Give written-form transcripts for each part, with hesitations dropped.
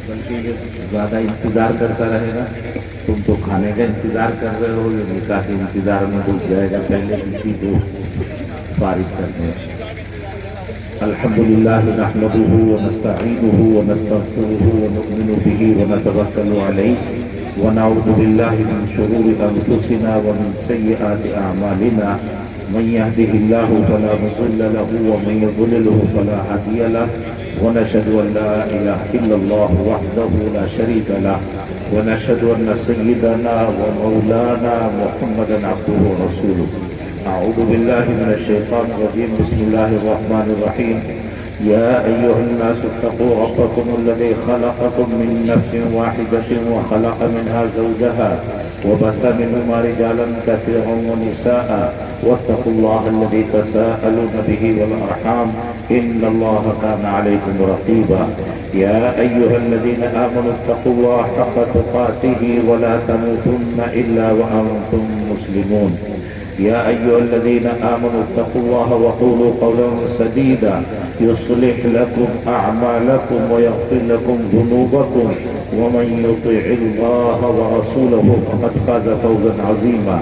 بلکہ یہ زیادہ انتظار کرتا رہے گا. تم تو کھانے کا انتظار کر رہے ہو، یہ نکاح کے انتظار میں ڈوب جائے گا. پہلے کسی کو فارغ کرتے ہیں. الحمدللہ نحمدہ ونستعینہ ونستغفرہ ونؤمن بہ ونتوکل علیہ ونعوذ باللہ من شرور انفسنا ومن سیئات اعمالنا. من يهده الله فلا مضل له ومن يضلله فلا هادي له. ونشهد أن لا إله إلا الله وحده لا شريك له ونشهد أن سيدنا ومولانا محمدا عبده ورسوله. أعوذ بالله من الشيطان الرجيم. بسم الله الرحمن الرحيم. يا أيها الناس اتقوا ربكم الذي خلقكم من نفس واحدة وخلق منها زوجها وبث منهما رجالا كثيرا ونساء واتقوا الله الذي تساءلون به والأرحام إن الله كان عليكم رقيبا. يا أيها الذين آمنوا اتقوا الله حق تقاته ولا تموتن إلا وأنتم مسلمون. يا أيها الذين آمنوا اتقوا الله وقولوا قولا سديدا يصلح لكم أعمالكم ويغفر لكم ذنوبكم ومن يطع الله ورسوله فقد فاز فوزا عظيما.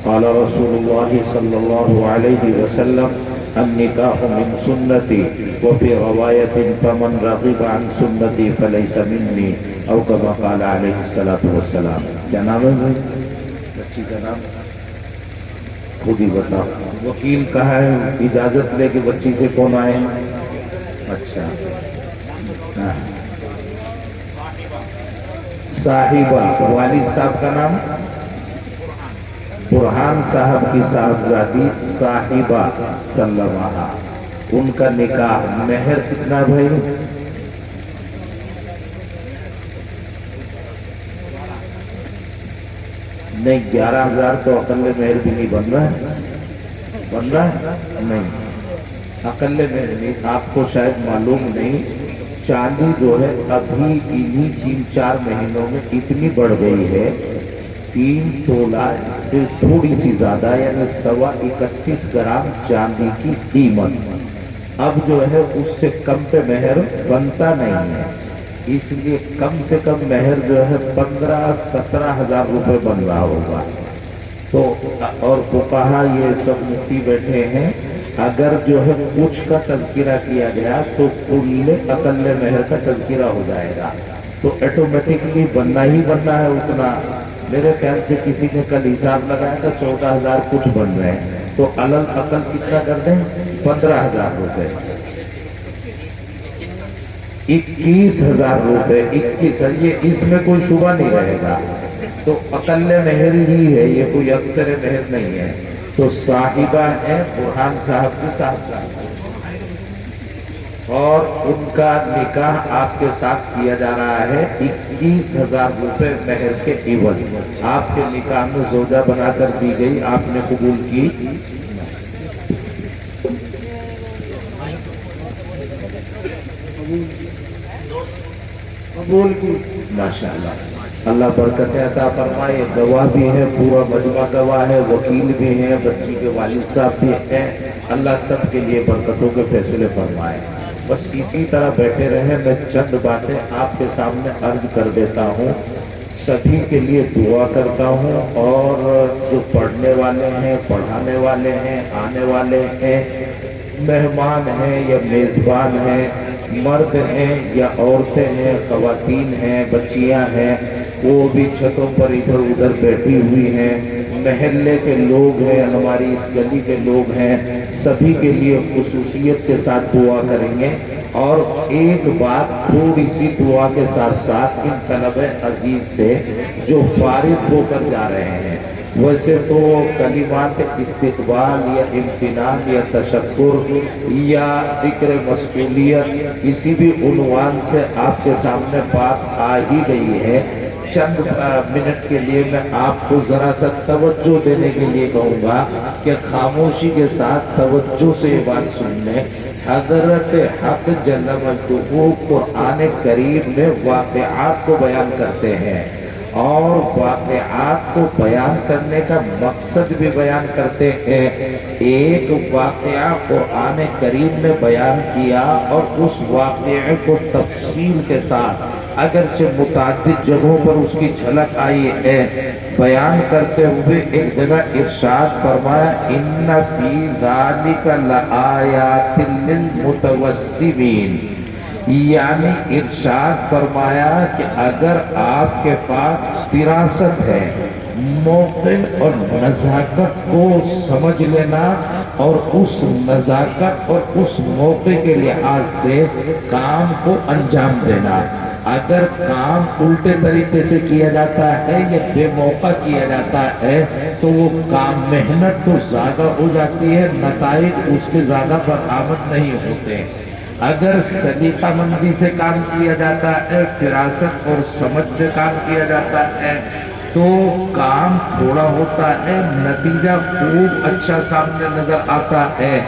قال رسول الله صلى الله عليه وسلم النكاح من سنتي وفي رواية فمن رغب عن سنتي فليس مني أو كما قال عليه الصلاة والسلام. کیا نام ہے بھائی بچی کا نام؟ خود ہی بتاؤ. وکیل کہا ہے اجازت لے کے بچی سے کون آئے؟ اچھا صاحبہ. والد صاحب کا نام؟ برہان صاحب کی صاحبزادی صاحبہ سلمہ. ان کا نکاح. مہر کتنا بھائی؟ نہیں 11,000 تو اقل مہر بھی نہیں بن رہا ہے. بن رہا ہے نہیں اقل مہر نہیں. آپ کو شاید معلوم نہیں، چاندی جو ہے ابھی انہی 3-4 مہینوں میں اتنی بڑھ گئی ہے. 3 تولہ سے تھوڑی سی زیادہ یعنی 31.25 گرام چاندی کی قیمت. اب جو ہے اس سے کم پہ مہر بنتا نہیں ہے. اس لیے کم سے کم مہر جو ہے 15-17 ہزار روپے بن رہا ہوگا. تو اور فقہا یہ سب مفتی بیٹھے ہیں، اگر جو ہے کچھ کا تذکرہ کیا گیا تو کل اقل مہر کا تذکرہ ہو جائے گا. تو ایٹومیٹکلی بننا ہی بننا ہے اتنا. میرے خیال سے کسی نے کل حساب لگایا تھا 14,000 کچھ بن رہے ہیں. تو علل اقل کتنا کر دیں؟ 15,000 روپے. 21,000 روپے. 21 یہ اس میں کوئی شبہ نہیں رہے گا. تو اقل مہر ہی ہے یہ، کوئی اکثر مہر نہیں ہے. تو صاحبہ ہے برہان صاحب کی صاحبزادی اور ان کا نکاح آپ کے ساتھ کیا جا رہا ہے 21,000 روپے مہر کے عوض. آپ کے نکاح میں زوجہ بنا کر دی گئی، آپ نے قبول کی. قبول کی. ماشاءاللہ اللہ برکتیں عطا فرمائے. گواہ بھی ہے، پورا مجمع گواہ ہے، وکیل بھی ہیں، بچی کے والد صاحب بھی ہیں. اللہ سب کے لیے برکتوں کے فیصلے فرمائے. بس اسی طرح بیٹھے رہیں. میں چند باتیں آپ کے سامنے عرض کر دیتا ہوں. سبھی کے لیے دعا کرتا ہوں، اور جو پڑھنے والے ہیں، پڑھانے والے ہیں، آنے والے ہیں، مہمان ہیں یا میزبان ہیں، مرد ہیں یا عورتیں ہیں، خواتین ہیں، بچیاں ہیں، وہ بھی چھتوں پر ادھر ادھر بیٹھی ہوئی ہیں، محلے کے لوگ ہیں، ہماری اس گلی کے لوگ ہیں، سبھی کے لیے خصوصیت کے ساتھ دعا کریں گے. اور ایک بات تھوڑی سی دعا کے ساتھ ساتھ ان طلبہ عزیز سے جو فارغ ہو کر جا رہے ہیں، ویسے تو کلمات استقبال یا امتنان یا تشکر یا ذکر مسئولیت کسی بھی عنوان سے آپ کے سامنے بات آ ہی گئی ہے. چند منٹ کے لیے میں آپ کو ذرا سا توجہ دینے کے لیے کہوں گا کہ خاموشی کے ساتھ توجہ سے یہ بات سن لیں. حضرت حق جل مجدہ قرآن کریم میں واقعات کو بیان کرتے ہیں، اور واقعات کو بیان کرنے کا مقصد بھی بیان کرتے ہیں۔ ایک واقعہ قرآن کریم نے بیان کیا اور اس واقعے کو تفصیل کے ساتھ اگرچہ متعدد جگہوں پر اس کی جھلک آئی ہے، بیان کرتے ہوئے ایک جگہ ارشاد فرمایا ان فی ذالک لآیات للمتوسمین، یعنی ارشاد فرمایا کہ اگر آپ کے پاس فراست ہے، موقع اور نزاکت کو سمجھ لینا اور اس نزاکت اور اس موقع کے لحاظ سے کام کو انجام دینا۔ اگر کام الٹے طریقے سے کیا جاتا ہے یا بے موقع کیا جاتا ہے تو وہ کام محنت تو زیادہ ہو جاتی ہے، نتائج اس کے زیادہ برآمد نہیں ہوتے۔ اگر سلیقہ مندی سے کام کیا جاتا ہے، فراست اور سمجھ سے کام کیا جاتا ہے تو کام تھوڑا ہوتا ہے، نتیجہ خوب اچھا سامنے نظر آتا ہے۔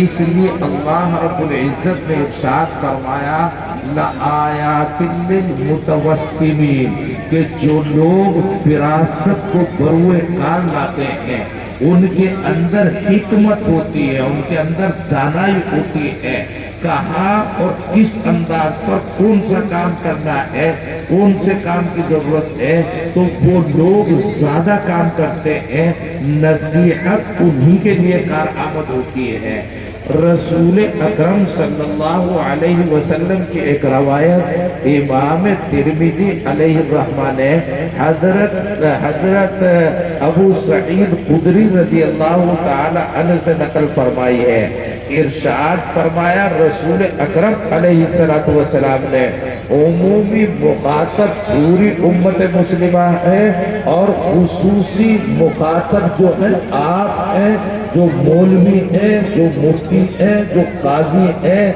اس لیے اللہ رب العزت نے ارشاد فرمایا لآیات للمتوسمین، کہ جو لوگ فراست کو بروئے کار لاتے ہیں، ان کے اندر حکمت ہوتی ہے، ان کے اندر دانائی ہوتی ہے، کہاں اور کس انداز پر کون سا کام کرنا ہے، کون سے کام کی ضرورت ہے، تو وہ لوگ زیادہ کام کرتے ہیں، نصیحت انہی کے لیے کارآمد ہوتی ہے۔ رسول اکرم صلی اللہ علیہ وسلم کی ایک روایت امام ترمذی علیہ الرحمہ نے حضرت ابو سعید خدری رضی اللہ تعالی عنہ سے نقل فرمائی ہے۔ ارشاد فرمایا رسول اکرم علیہ السلام نے عمومی مخاطب پوری امت مسلمہ ہے اور خصوصی مخاطب جو ہے آپ ہیں، جو مولوی ہیں، جو مفتی ہیں، جو قاضی ہیں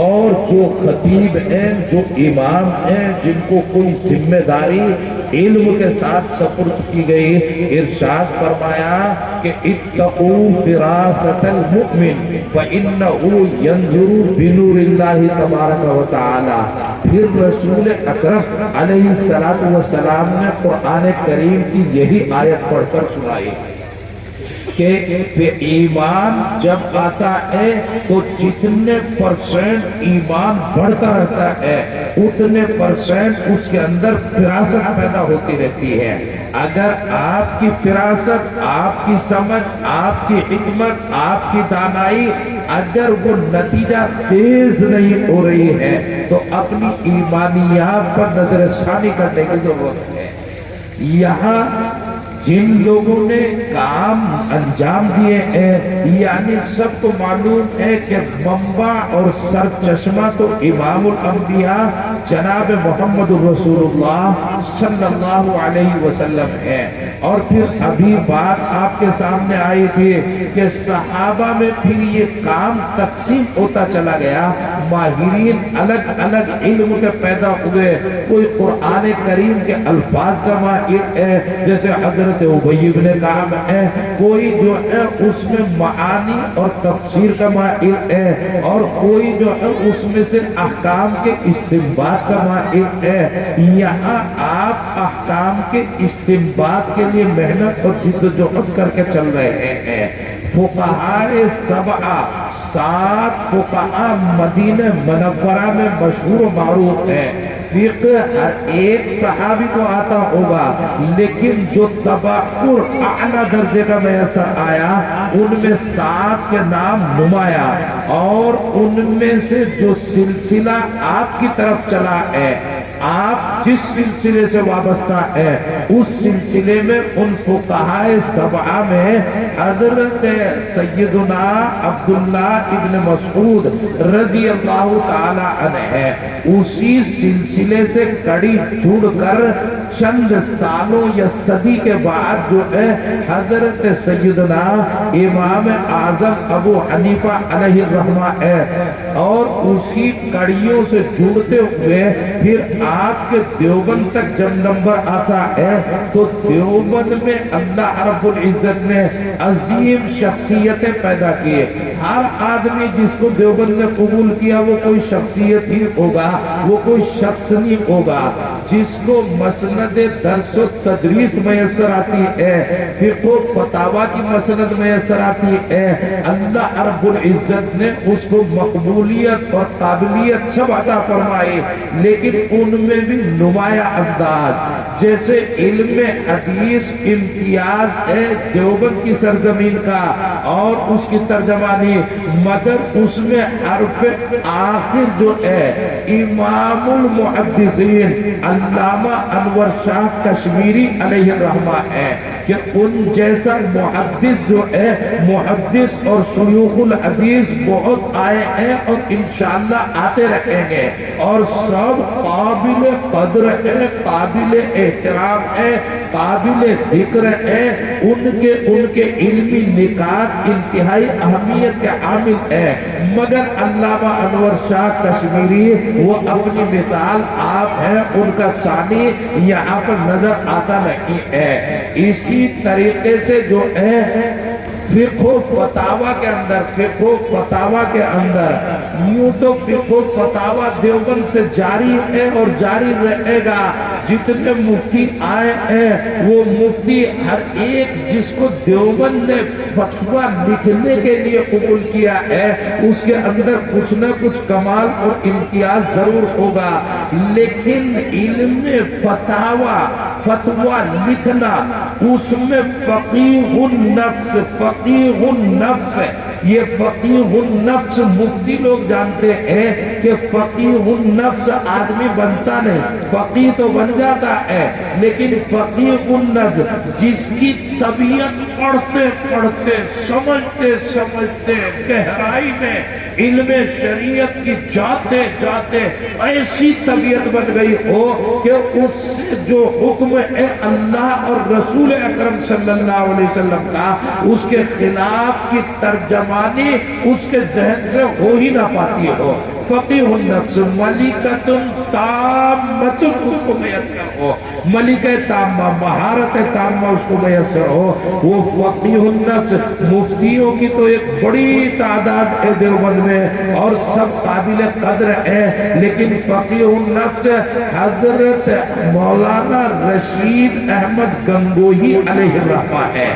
اور جو خطیب ہیں، جو امام ہیں، جن کو کوئی ذمہ داری علم کے ساتھ سپرد کی گئی۔ ارشاد فرمایا کہ اتقوا فراست المؤمن فإنه ينظر بنور اللہ تبارک و تعالی۔ پھر رسول اکرم علیہ السلام نے قرآن کریم کی یہی آیت پڑھ کر سنائی کہ ایمان جب آتا ہے تو جتنے پرسنٹ ایمان بڑھتا رہتا ہے اتنے پرسنٹ اس کے اندر فراست پیدا ہوتی رہتی ہے۔ اگر آپ کی فراست، آپ کی سمجھ، آپ کی حکمت، آپ کی دانائی اگر وہ نتیجہ تیز نہیں ہو رہی ہے تو اپنی ایمانیات پر نظر ثانی کرنے کی ضرورت ہے۔ یہاں جن لوگوں نے کام انجام دیے ہیں، یعنی سب کو معلوم ہے کہ منبع اور سرچشمہ تو امام الانبیاء جناب محمد رسول اللہ صلی اللہ علیہ وسلم ہے۔ اور پھر ابھی بات آپ کے سامنے آئی تھی کہ صحابہ میں پھر یہ کام تقسیم ہوتا چلا گیا، ماہرین الگ الگ علم کے پیدا ہوئے، کوئی قرآن کریم کے الفاظ کا ماہر ہے جیسے حضرت ابی بن کعب ہے، کوئی جو ہے اس میں معانی اور تفسیر کا ماہر ہے، اور کوئی جو ہے اس میں سے احکام کے استنباط کا ماہر ہے۔ یہاں آپ احکام کے استنباط کے لیے محنت اور جدوجہد کر کے چل رہے ہیں۔ فقہائے سبعہ، 7 فقہاء مدینہ منورہ میں مشہور و معروف ہے۔ فقہ ہر ایک صحابی کو آتا ہوگا، لیکن جو تبحر اعلیٰ درجے کا میسر آیا ان میں 7 کے نام نمایاں، اور ان میں سے جو سلسلہ آپ کی طرف چلا ہے، آپ جس سلسلے سے وابستہ ہے اس سلسلے میں ان فقہائے سبعہ میں حضرت سیدنا عبداللہ ابن مسعود رضی اللہ تعالی عنہ ہے۔ اسی سلسلے سے کڑی جڑ کر چند سالوں یا صدی کے بعد جو ہے حضرت سیدنا امام اعظم ابو حنیفہ علیہ الرحمہ ہے، اور اسی کڑیوں سے جڑتے ہوئے پھر آپ کے دیوبند تک جب نمبر آتا ہے تو دیوبند میں اللہ رب العزت نے عظیم شخصیتیں پیدا کیے۔ ہر آدمی جس کو دیوبند نے قبول کیا وہ کوئی شخصیت ہی ہوگا، وہ کوئی شخص نہیں ہوگا۔ جس کو مسند درس و تدریس میسر آتی ہے، فقہ و فتاوی کی مسند میسر آتی ہے، اللہ رب العزت نے اس کو مقبولیت اور قابلیت سب عطا فرمائی، لیکن ان میں بھی نمایاں انداز، جیسے علم حدیث امتیاز ہے دیوبند کی سرزمین کا اور اس کی ترجمانی، مگر اس میں حرف آخر جو ہے امام المحدثین علامہ انور شاہ کشمیری علیہ الرحمہ ہے، کہ ان جیسا محدث جو ہے، محدث اور شیوخ الحدیث بہت آئے ہیں اور انشاءاللہ آتے رہیں گے، اور سب قابل قدر ہے، قابل احترام ہے، قابل ذکر ہے، ان کے علمی نکات انتہائی اہمیت کے عامل ہے، مگر علامہ انور شاہ کشمیری وہ اپنی مثال آپ ہیں، ان کا ثانی یہاں پر نظر آتا نہیں ہے۔ اسی طریقے سے جو ہے فقہ و فتاوی کے اندر، فقہ و فتاوی کے اندر یوں تو فقہ و فتاوی دیوبند سے جاری ہے اور جاری رہے گا، جتنے مفتی آئے ہیں وہ مفتی ہر ایک جس کو دیوبند نے فتویٰ لکھنے کے لیے قبول کیا ہے اس کے اندر کچھ نہ کچھ کمال اور امتیاز ضرور ہوگا، لیکن علم فتاوی فتویٰ لکھنا اس میں فقیہ النفس، فقیہ النفس، یہ فقیہ النفس مفتی لوگ جانتے ہیں کہ فقیہ النفس آدمی بنتا نہیں، فقیہ تو بن جاتا ہے، لیکن فقیہ النفس جس کی طبیعت پڑھتے پڑھتے سمجھتے سمجھتے گہرائی میں علم شریعت کی جاتے جاتے ایسی طبیعت بن گئی ہو کہ اس سے جو حکم ہے اللہ اور رسول اکرم صلی اللہ علیہ وسلم کا، اس کے خلاف کی ترجمانی اس کے ذہن سے ہو ہی نہ پاتی ہو۔ فقیہ النفس ملکۃ تامۃ اس کو میسر ہو، ملکہ تامہ مہارت تامہ اس کو میسر ہو، وہ فقیہ النفس مفتیوں کی تو ایک بڑی تعداد ہے دیوبند میں اور سب قابل قدر ہے، لیکن فقیہ النفس حضرت مولانا رشید احمد گنگوہی علیہ الرحمہ ہے۔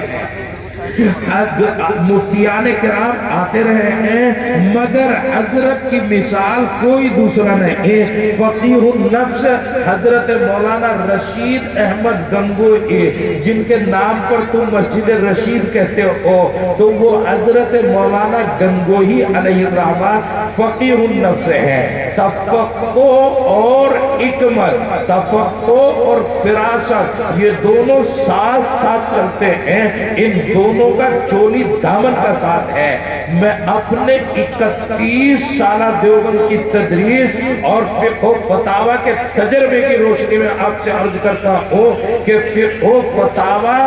مفتیان کرام آتے رہے ہیں مگر حضرت کی مثال کوئی دوسرا نہیں۔ فقیہ النفس حضرت مولانا رشید احمد گنگوہی، جن کے نام پر تم مسجد رشید کہتے ہو، تو وہ حضرت مولانا گنگوہی علیہ الرحمہ فقیہ النفس ہے۔ تفقہ اور حکمت، تفقہ اور فراست، یہ دونوں ساتھ ساتھ چلتے ہیں، ان دونوں کا چولی دامن کا ساتھ ہے۔ میں اپنے 31 سالہ دیوبند کی تدریس اور فقہ و فتاوی کے تجربے کی روشنی میں آپ سے عرض کرتا ہوں کہ فقہ و فتاوی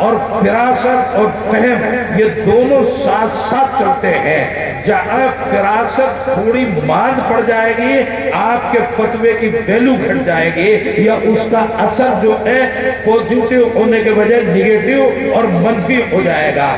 اور فراست اور فہم یہ دونوں ساتھ ساتھ چلتے ہیں۔ جہاں فراست تھوڑی ماند پڑ جائے گی آپ کے فتوے کی ویلو گھٹ جائے گی، یا اس کا اثر جو ہے پوزیٹیو ہونے کے بجائے نیگیٹیو اور منفی ہو جائے گا۔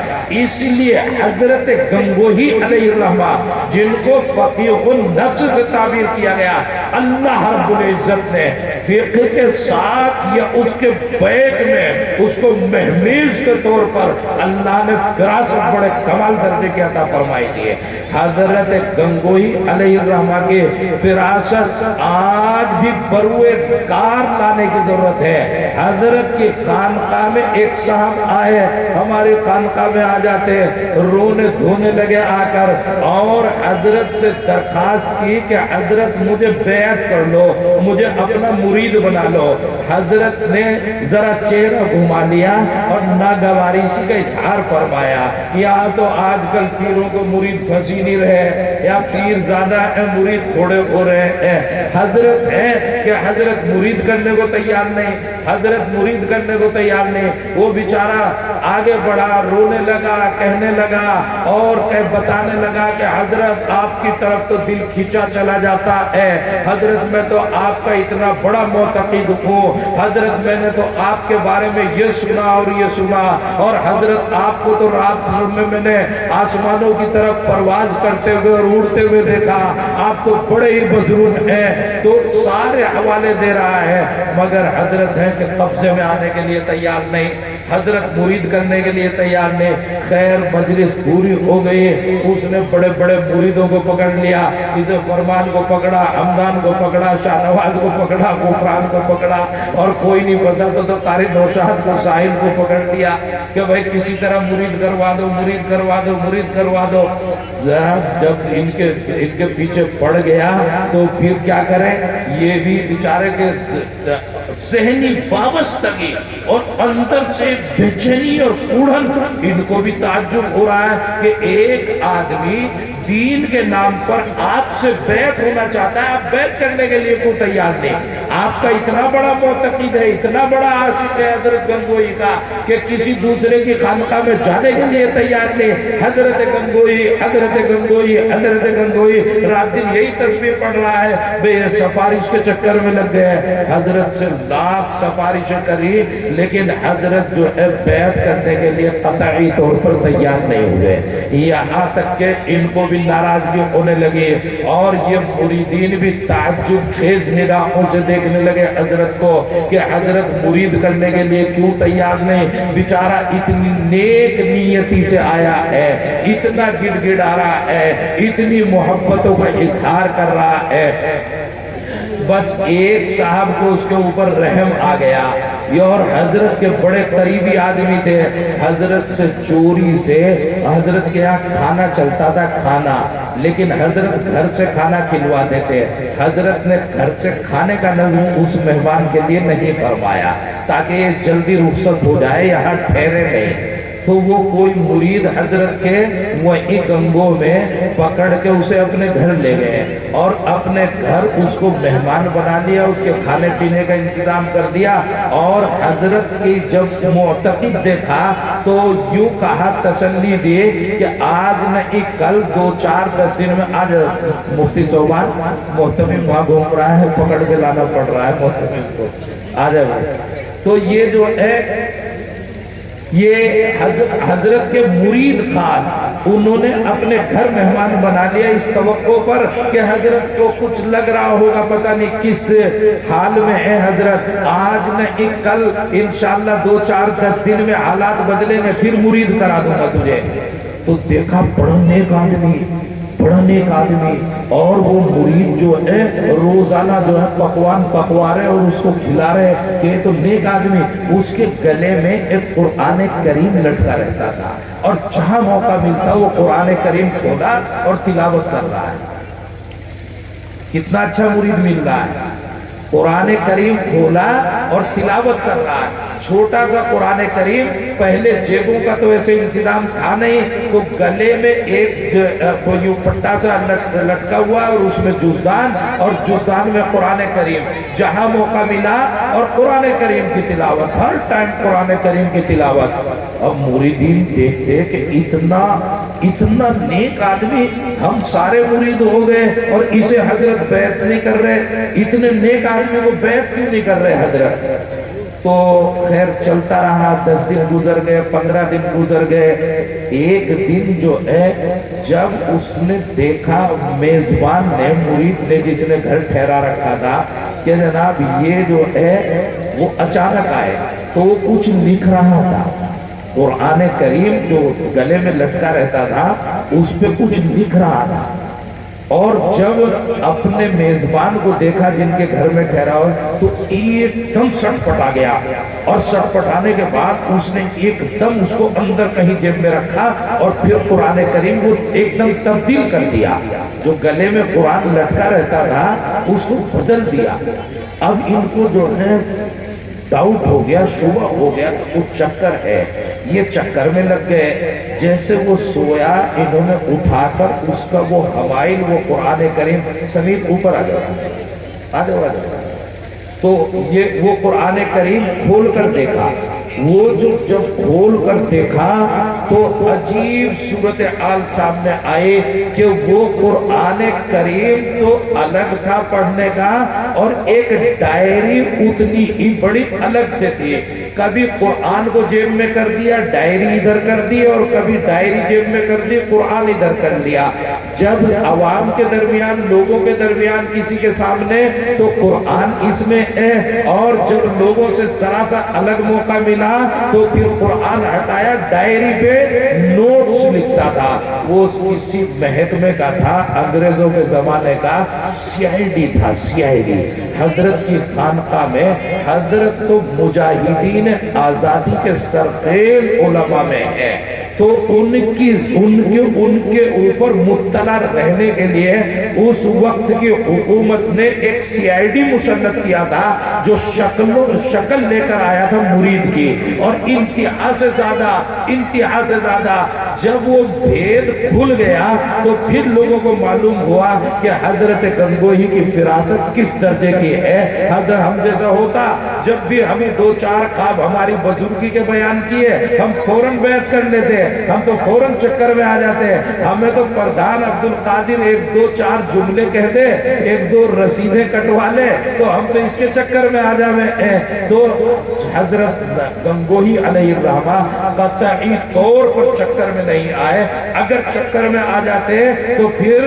اس لیے حضرت گنگوہی علیہ الرحمہ جن کو فقیہ النفس سے تعبیر کیا گیا، اللہ رب العزت نے فقہ کے ساتھ یا اس کے بیک میں اس کو محمیز کے طور پر اللہ نے فراست بڑے کمال درجے کی عطا فرمائی دی ہے۔ حضرت گنگوہی علیہ الرحمہ کے فراست آج بھی بروئے کار لانے کی ضرورت ہے۔ حضرت کی خانقاہ میں ایک صاحب آئے، ہماری خانقاہ میں آ جاتے، رونے دھونے لگے آ کر اور حضرت سے درخواست کی کہ حضرت مجھے بیعت کر لو، مجھے اپنا مرید بنا لو۔ حضرت نے ذرا چہرہ گھما لیا اور ناگواری سی کا اظہار فرمایا، یہاں تو آج کل پیروں کو مرید پھنسی نہیں رہے، یا پیر زیادہ ہیں مرید تھوڑے ہو رہے ہیں۔ حضرت ہے کہ حضرت مرید کرنے کو تیار نہیں، حضرت مرید کرنے کو تیار نہیں، وہ بیچارہ آگے بڑھا، رونے لگا، کہنے لگا اور بتانے لگا کہ حضرت آپ کی طرف تو دل کھینچا چلا جاتا ہے، حضرت میں تو آپ کا اتنا بڑا معتقد ہوں، حضرت میں نے تو آپ کے بارے میں یہ سنا اور یہ سنا، اور حضرت آپ کو تو رات میں نے آسمانوں کی طرف پرواز کرتے ہوئے اور اڑتے ہوئے دیکھا، آپ تو بڑے ہی بزرگ ہیں۔ تو سارے حوالے دے رہا ہے، مگر حضرت ہے کہ قبضے میں آنے کے لیے تیار نہیں، حضرت مرید کرنے کے لیے تیار نہیں۔ خیر مجلس پوری ہو گئی، اس نے بڑے بڑے مریدوں کو پکڑ لیا، اسے فرمان کو پکڑا، حمدان کو پکڑا، شاہ نواز کو پکڑا، غفران کو پکڑا، اور کوئی نہیں بچا تو قاری نوشاد کو، ساحل کو پکڑ لیا کہ بھئی کسی طرح مرید کروا دو، مرید کروا دو، مرید کروا دو۔ جب ان کے پیچھے پڑ گیا تو پھر کیا کریں، یہ بھی بیچارے کے ذہنی وابستگی اور اندر سے بے چینی اور کوڑھن، ان کو بھی تعجب ہو رہا ہے کہ ایک آدمی دین کے نام پر آپ سے بیعت ہونا چاہتا ہے، آپ بیعت کرنے کے لیے کو تیار نہیں۔ آپ کا اتنا بڑا معتقد ہے، اتنا بڑا عاشق ہے حضرت گنگوئی کا کہ کسی دوسرے کی خانقاہ میں جانے کے لیے تیار نہیں۔ حضرت گنگوئی، حضرت گنگوئی، حضرت گنگوئی، رات دن یہی تسبیح پڑھ رہا ہے، بے سفارش کے چکر میں لگ گئے۔ حضرت سے لاکھ سفارشیں کری، لیکن حضرت جو ہے بیعت کرنے کے لیے قطعی طور پر تیار نہیں ہوئے۔ یہاں تک کہ ان کو بھی ناراضگی ہونے لگی، اور یہ مریدین بھی تعجب خیز نگاہوں سے دیکھنے لگے حضرت کو کہ حضرت مرید کرنے کے لیے کیوں تیار نہیں، بیچارہ اتنی نیک نیتی سے آیا ہے، اتنا گڑ گڑ آ رہا ہے، اتنی محبتوں کا اظہار کر رہا ہے۔ بس ایک صاحب کو اس کے اوپر رحم آ گیا، یہ اور حضرت کے بڑے قریبی آدمی تھے، حضرت سے چوری سے حضرت کے یہاں کھانا چلتا تھا، کھانا، لیکن حضرت گھر سے کھانا کھلواتے تھے۔ حضرت نے گھر سے کھانے کا نظم اس مہمان کے لیے نہیں فرمایا تاکہ یہ جلدی رخصت ہو جائے، یہاں ٹھہرے نہیں۔ تو وہ کوئی مرید حضرت کے وہی گنگوں میں پکڑ کے اسے اپنے گھر لے گئے، اور اپنے گھر اس کو مہمان بنا لیا، اس کے کھانے پینے کا انتظام کر دیا، اور حضرت کی جب معتقد دیکھا تو یوں کہا، تسلی دی کہ آج نہیں کل 2-4-10 دن میں آج مفتی صوبان محتمم وہاں گھوم رہا ہے، پکڑ کے لانا پڑ رہا ہے محتمم کو، آ جائے۔ تو یہ جو ہے یہ حضرت کے مرید خاص، انہوں نے اپنے گھر مہمان بنا لیا اس توقع پر کہ حضرت کو کچھ لگ رہا ہوگا، پتہ نہیں کس حال میں ہے حضرت، آج نہیں کل انشاءاللہ 2-4-10 دن میں حالات بدلیں گے، پھر مرید کرا دوں گا تجھے۔ تو دیکھا بڑا نیک آدمی، بڑا نیک آدمی، اور وہ مرید جو ہے روزانہ جو ہے پکوان پکوا رہے اور اس کو کھلا رہے کہ یہ تو نیک آدمی۔ اس کے گلے میں ایک قرآن کریم لٹکا رہتا تھا، اور جہاں موقع ملتا وہ قرآن کریم کھولا اور تلاوت کر رہا ہے۔ کتنا اچھا مرید مل رہا ہے، قرآن کریم کھولا اور تلاوت کر رہا ہے۔ چھوٹا سا قرآن کریم، پہلے جیبوں کا تو ایسے انتظام تھا نہیں، تو گلے میں ایک یوں پٹا سا لٹکا ہوا اور اس میں جزدان، اور جزدان میں قرآن کریم، جہاں موقع ملا اور قرآن کریم کی تلاوت، ہر ٹائم قرآن کریم کی تلاوت۔ اب مریدین دیکھتے کہ اتنا نیک آدمی، ہم سارے مرید ہو گئے اور اسے حضرت بیعت نہیں کر رہے، اتنے نیک آدمی کو بیعت کیوں نہیں کر رہے حضرت؟ تو خیر چلتا رہا، 10 دن گزر گئے، 15 دن گزر گئے۔ ایک دن جو ہے جب اس نے دیکھا میزبان نے، مرید نے جس نے گھر ٹھہرا رکھا تھا، کہ جناب یہ جو ہے وہ اچانک آئے، تو وہ کچھ لکھ رہا تھا، قرآن کریم جو گلے میں لٹکا رہتا تھا اس پہ کچھ لکھ رہا تھا، اور جب اپنے میزبان کو دیکھا جن کے گھر میں ٹھہرا ہوا تو ایک دم سٹ پٹا گیا، اور سٹ پٹانے کے بعد اس نے ایک دم اس کو اندر کہیں جیب میں رکھا اور پھر قرآن کریم کو ایک دم تبدیل کر دیا، جو گلے میں قرآن لٹکا رہتا تھا اس کو بدل دیا۔ اب ان کو جو ہے ڈاؤٹ ہو گیا، شبہ ہو گیا کہ وہ چکر ہے، یہ چکر میں لگ گئے۔ جیسے وہ سویا انہوں نے اٹھا کر اس کا وہ حوائل، وہ قرآن کریم سمیت اوپر آ جاؤ، تو یہ وہ قرآن کریم کھول کر دیکھا، وہ جو جب کھول کر دیکھا تو عجیب صورتحال سامنے آئے کہ وہ قرآن کریم تو الگ تھا پڑھنے کا، اور ایک ڈائری اتنی ہی بڑی الگ سے تھی۔ کبھی قرآن کو جیب میں کر دیا، ڈائری ادھر کر دی، اور کبھی ڈائری جیب میں کر دی، قرآن ادھر کر لیا۔ جب عوام کے درمیان، لوگوں کے درمیان کسی کے سامنے، تو قرآن اس میں ہے، اور جب لوگوں سے ذرا سا الگ موقع ملا تو پھر قرآن ہٹایا، ڈائری پہ نوٹس لکھتا تھا۔ وہ کسی محکمے کا تھا، انگریزوں کے زمانے کا CID تھا، CID۔ حضرت کی خانقاہ میں، حضرت تو مجاہدین آزادی کے سرخیل علماء میں ہے، تو ان کے اوپر مطلع رہنے کے لیے اس وقت کی حکومت نے ایک CID مسلط کیا تھا، جو شکل لے کر آیا تھا مرید کی، اور انتہا سے زیادہ جب وہ بھید کھل گیا تو پھر لوگوں کو معلوم ہوا کہ حضرت گنگوہی کی فراست کس درجے کی ہے۔ حضرت ہم جیسا ہوتا، جب بھی ہمیں دو چار خواب ہماری بزرگی کے بیان کیے، ہم فوراً بیعت کر لیتے، ہم تو فوراً چکر میں آ جاتے۔ ہمیں تو پردھان عبدالقادر ایک دو چار جملے کہہ دے، ایک دو رسیدیں کٹوا لے، تو ہم تو اس کے چکر میں آ جاویں۔ تو حضرت گنگوہی علیہ الرحمہ قطعی طور پر چکر میں نہیں آئے۔ اگر چکر میں آ جاتے تو پھر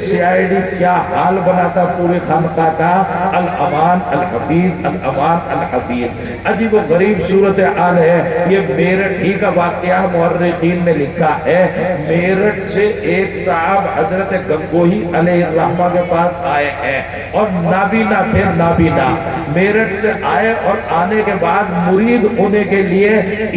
CID کیا حال بناتا پورے خانقاہ کا۔ الامان الحفیظ، الامان الحفیظ۔ عجیب و غریب صورتحال ہے۔ یہ میرٹھ ہی کا واقعہ مورخین نے لکھا ہے۔ میرٹھ سے ایک صاحب حضرت گنگوہی علیہ الرحمہ کے پاس آئے ہیں، اور نابینا تھے، نابینا۔ میرٹھ سے آئے اور آنے کے بعد مرید ہونے کے لیے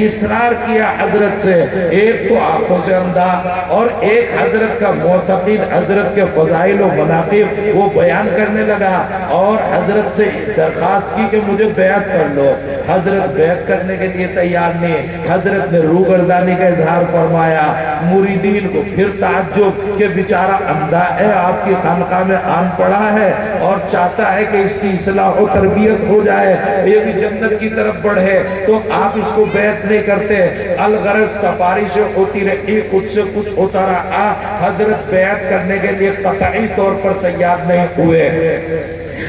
اصرار کیا حضرت سے۔ ایک تو آنکھوں سے اندھا، اور ایک حضرت کا معتقد، حضرت کے فضائل و مناقب وہ بیان کرنے لگا، اور حضرت سے درخواست کی کہ مجھے بیعت کر لو۔ حضرت بیعت کرنے کے لیے تیار نہیں۔ حضرت نے روگردانی کا اظہار فرمایا۔ مریدین کو پھر تعجب کہ بیچارہ اندھا ہے، آپ کی خانقاہ میں آن پڑا ہے، اور چاہتا ہے کہ اس کی اصلاح و تربیت ہو جائے، یہ بھی جنت کی طرف بڑھے، تو آپ اس کو بیعت نہیں کرتے۔ الغرض سفارش ہوتی رہی، خود سے کچھ ہوتا رہا۔ حضرت بیعت کرنے کے لیے قطعی طور پر تیار نہیں ہوئے۔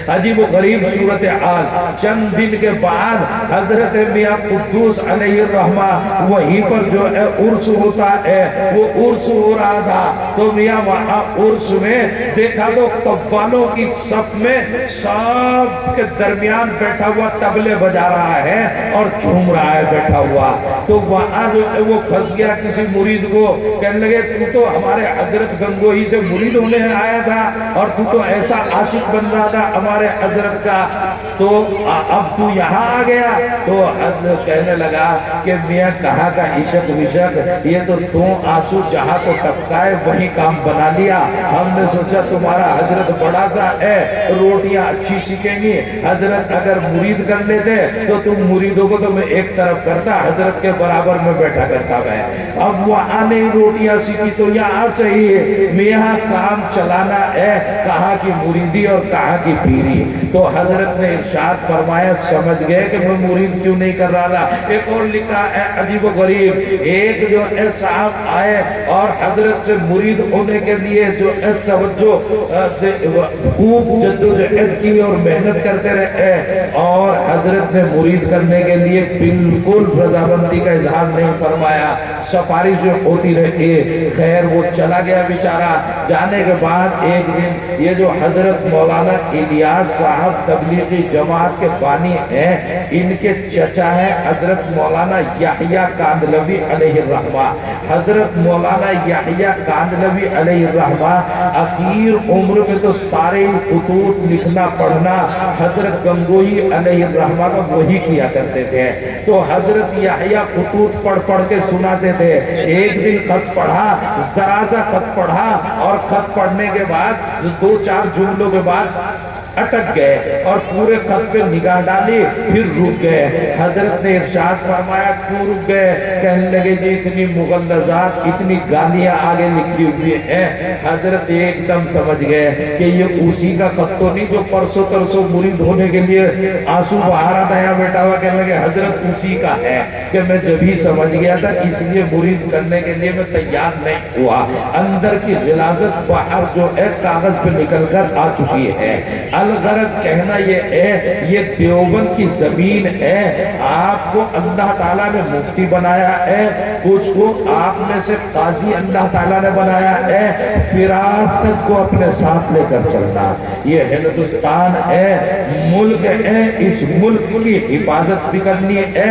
عجیب و غریب صورتحال۔ چند دن کے بعد حضرت میاں قدوس علیہ الرحمہ وہیں پر جو ہے عرس ہوتا ہے، وہ عرس ہو رہا تھا، تو میاں وہاں عرس میں دیکھا تو قوالوں کی صف میں سب کے درمیان بیٹھا ہوا طبلے بجا رہا ہے اور جھوم رہا ہے بیٹھا ہوا۔ تو وہاں جو ہے وہ پھنس گیا کسی مرید کو، کہنے لگے تو تو ہمارے حضرت گنگوہی سے مرید ہونے آیا تھا، اور تو ایسا عاشق بن رہا تھا ہمارے حضرت کا، تو اب تو یہاں آ گیا۔ تو حضرت کہنے لگا کہ میاں کہاں کا عشق وشق، یہ تو آنسو جہاں کو ٹپکائے وہی کام بنا لیا۔ ہم نے سوچا تمہارا حضرت بڑا سا ہے، روٹیاں اچھی سیکھیں گی، حضرت اگر مرید کر لیتے تو تم مریدوں کو تو میں ایک طرف کرتا، حضرت کے برابر میں بیٹھا کرتا میں۔ اب وہاں نے روٹیاں سیکھی تو یہاں سے ہی میاں کام چلانا ہے، کہاں کی مریدی اور کہاں کی پیری۔ تو حضرت نے ارشاد فرمایا، سمجھ گئے کہ میں مرید کیوں نہیں کر رہا تھا۔ ایک اور لکھا ہے عجیب و غریب، ایک جو ہے صاحب آئے اور حضرت سے مرید ہونے کے لیے جو ہے توجہ خوب جدوجہد کی اور محنت کرتے رہے، اور حضرت نے مرید کرنے کے لیے بالکل رضامندی کا اظہار نہیں فرمایا، سفارش ہوتی رہی۔ خیر وہ چلا گیا بیچارہ۔ جانے کے بعد ایک دن یہ جو حضرت مولانا الیاس صاحب تبلیغی جماعت کے بانی ہیں، ان کے چچا ہیں حضرت مولانا یحییٰ کاندھلوی علیہ الرحمہ۔ حضرت مولانا یحییٰ کاندھلوی علیہ الرحمہ اخیر عمر میں تو سارے خطوط لکھنا پڑھنا حضرت گنگوہی علیہ الرحمہ کا وہی کیا کرتے تھے۔ تو حضرت یحییٰ خطوط پڑھ پڑھ کے سناتے تھے۔ ایک دن خط پڑھا، ذرا سا خط پڑھا، اور خط پڑھنے کے بعد دو چار جملوں کے بعد اٹک گئے اور پورے خط پہ نگاہ ڈالی، پھر رک گئے۔ حضرت نے ارشاد فرمایا کیوں رک گئے؟ کہنے لگے جی اتنی مغلظات، اتنی گالیاں آگے لکھی ہوئی ہیں۔ حضرت ایک دم سمجھ گئے کہ یہ اسی کا خط تو نہیں جو پرسوں ترسوں مرید ہونے کے لیے آنسو بہارا نیا بیٹا ہوا۔ کہنے لگے حضرت اسی کا ہے کہ میں جب ہی سمجھ گیا تھا، اس لیے مرید کرنے کے لیے میں تیار نہیں ہوا۔ اندر کی غلاظت باہر جو ہے کاغذ پہ نکل کر آ چکی ہے۔ الغرض کہنا یہ ہے، یہ دیوبند کی زمین ہے، آپ کو اللہ تعالیٰ نے مفتی بنایا ہے، کچھ کو آپ میں سے قاضی اللہ تعالیٰ نے بنایا ہے۔ فراست کو اپنے ساتھ لے کر چلنا، یہ ہندوستان ہے، ملک ہے، اس ملک کی حفاظت بھی کرنی ہے،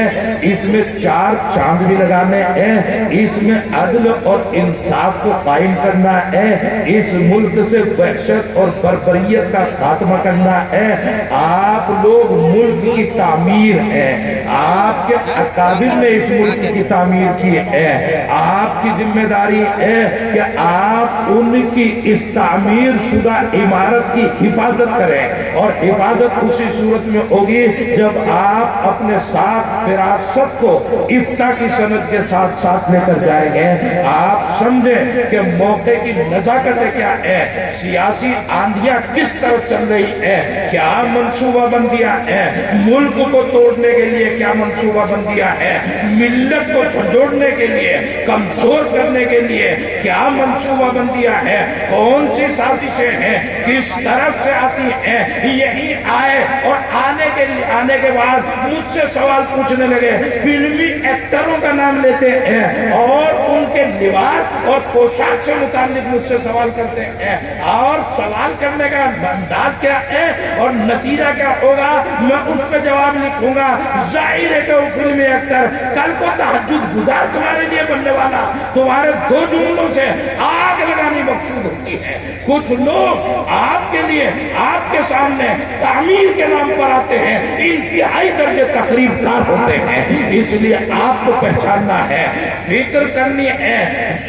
اس میں 4 چاند بھی لگانے ہیں، اس میں عدل اور انصاف کو قائم کرنا ہے، اس ملک سے وحشت اور بربریت کا خاتمہ کرنا ہے۔ آپ لوگ ملک کی تعمیر ہے، آپ کے اکابر نے اس ملک کی تعمیر کی ہے، آپ کی ذمہ داری ہے کہ آپ ان کی اس تعمیر شدہ عمارت کی حفاظت کریں، اور حفاظت اسی صورت میں ہوگی جب آپ اپنے ساتھ فراست کو افتاء کی سند کے ساتھ ساتھ لے کر جائیں گے۔ آپ سمجھیں کہ موقع کی نزاکتیں کیا ہے، سیاسی آندیاں کس طرف چل رہی ہے، کیا منصوبہ بندیاں ہے، ملک کو توڑنے کے لیے کیا منصوبہ بندیاں ہے، ملت کو جھنجھوڑنے کے لیے، کمزور کرنے کے لیے کیا منصوبہ بندیاں ہے، کون سی سازشیں ہیں، کس طرف سے آتی ہیں۔ یہی آئے اور آنے کے بعد مجھ سے سوال پوچھنے لگے، فلمی ایکٹروں کا نام لیتے ہیں اور ان کے لباس اور پوشاک سے متعلق مجھ سے سوال کرتے ہیں، اور سوال کرنے کا انداز کیا ہے اور نتیجہ کیا ہوگا میں اس پہ جواب لکھوں گا۔ ظاہر ہے کہ وہ فلمی ایکٹر کل کو تہجد گزار تمہارے لیے بننے والا تمہارے 2 جملوں سے آگ لگانی مقصود ہوتی ہے۔ کچھ لوگ آپ کے لیے آپ کے سامنے تعمیر کے نام پر آتے ہیں، انتہائی درجے تخریب کار ہوتے ہیں۔ اس لیے آپ کو پہچاننا ہے، فکر کرنی ہے،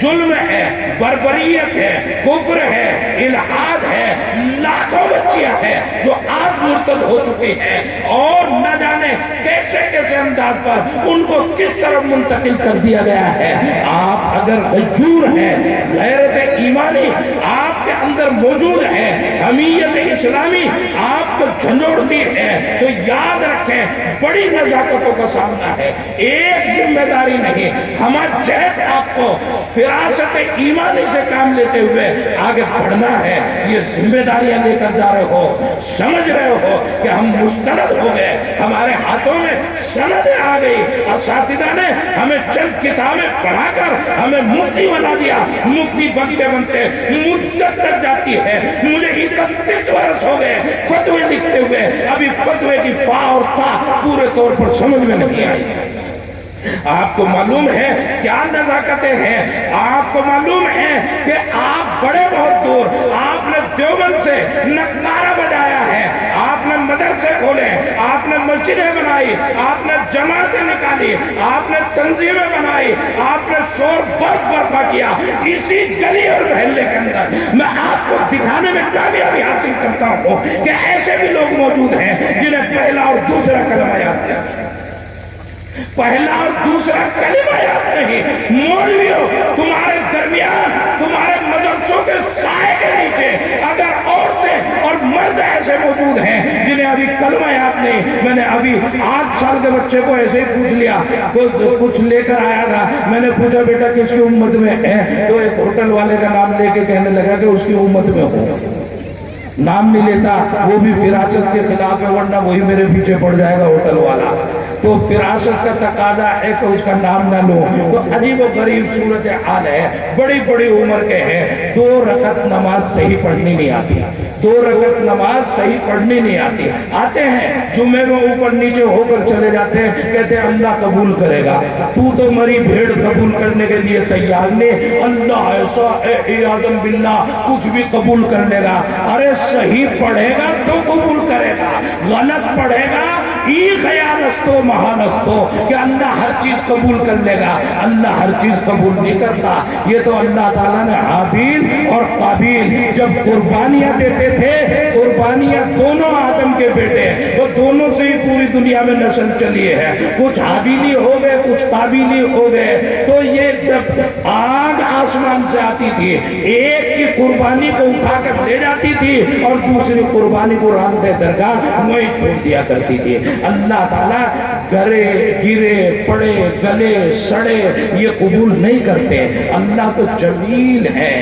ظلم ہے، بربریت ہے، کفر ہے، الحاد ہے، لاکھوں بچیاں ہیں جو آج مرتد ہو چکی ہیں، اور نہ جانے کیسے کیسے انداز پر ان کو کس طرف منتقل کر دیا گیا ہے۔ آپ اگر غیور ہیں، غیرت ایمانی آپ کے اندر موجود ہے، حمیت اسلامی آپ کو جھنجھوڑتی ہے، تو یاد رکھیں بڑی نزاکتوں کا سامنا ہے۔ ایک ذمہ داری نہیں، ہمارا جہد آپ کو فراست ایمانی سے کام لیتے ہوئے آگے بڑھنا ہے۔ یہ ذمہ داریاں لے کر جا رہے ہو، سمجھ رہے ہو کہ ہم مستند ہو گئے، ہمارے ہاتھوں میں سندیں آ گئی، اساتذہ نے ہمیں چند کتابیں پڑھا کر ہمیں مفتی بنا دیا، مفتی بنتے بنتے مدت تک جاتی ہے۔ مجھے 31 برس ہو گئے فتوے لکھتے ہوئے، ابھی فتوے کی فا اور تا پورے طور پر سمجھ میں نہیں آئی۔ آپ کو معلوم ہے کیا نزاکتیں ہیں، آپ کو معلوم ہے کہ آپ بڑے بہت دور، آپ نے دیوبند سے نقارہ بجایا ہے، آپ نے مدرسے کھولے، آپ نے مسجدیں بنائی، آپ نے جماعتیں نکالی، آپ نے تنظیمیں بنائی، آپ نے شور برپا کیا۔ اسی گلی اور محلے کے اندر میں آپ کو دکھانے میں کامیابی حاصل کرتا ہوں کہ ایسے بھی لوگ موجود ہیں جنہیں پہلا اور دوسرا کلمہ یاد ہے، پہلا اور دوسرا کلمہ یاد نہیں۔ مولویوں، تمہارے درمیان، تمہارے مدرسوں کے سائے کے نیچے اگر عورتیں اور مرد ایسے موجود ہیں جنہیں ابھی کلمہ یاد نہیں، میں نے ابھی 8 سال کے بچے کو ایسے ہی پوچھ لیا، کچھ لے کر آیا تھا، میں نے پوچھا بیٹا کس کی امت میں ہے، تو ایک ہوٹل والے کا نام لے کے کہنے لگا کہ اس کی امت میں ہوں۔ نام نہیں لیتا، وہ بھی فراست کے خلاف ہے، ورنہ وہی میرے پیچھے پڑ جائے گا ہوٹل والا، تو فراست کا تقاضا ہے کہ اس کا نام نہ لو۔ تو عجیب و غریب صورتحال ہے، بڑی بڑی عمر کے ہیں، 2 رکعت نماز صحیح پڑھنی نہیں آتی، 2 رکعت نماز صحیح پڑھنی نہیں آتی، آتے ہیں جمعے میں اوپر نیچے ہو کر چلے جاتے ہیں، کہتے ہیں اللہ قبول کرے گا، تو مری بھیڑ قبول کرنے کے لیے تیار نہیں، اللہ ایسا اے آدم باللہ کچھ بھی قبول کر لے گا۔ ارے صحیح پڑھے گا تو قبول کرے گا، غلط پڑھے گا ای خیال استو محال استو کہ اللہ ہر چیز قبول کر لے گا. اللہ ہر چیز قبول نہیں کرتا. یہ تو اللہ تعالیٰ نے حابیل اور قابیل جب قربانیاں دیتے تھے، قربانیاں دونوں آدم کے بیٹے، وہ دونوں سے ہی پوری دنیا میں نسل چلی ہے. کچھ حابیلی ہو گئے، کچھ قابیلی ہو گئے. تو یہ جب آگ آسمان سے آتی تھی، ایک کی قربانی کو اٹھا کر لے جاتی تھی اور دوسری قربانی کو راندہ درگاہ وہیں چھوڑ دیا کرتی تھی. اللہ تعالیٰ گرے پڑے گلے سڑے یہ قبول نہیں کرتے. اللہ تو جمیل ہے،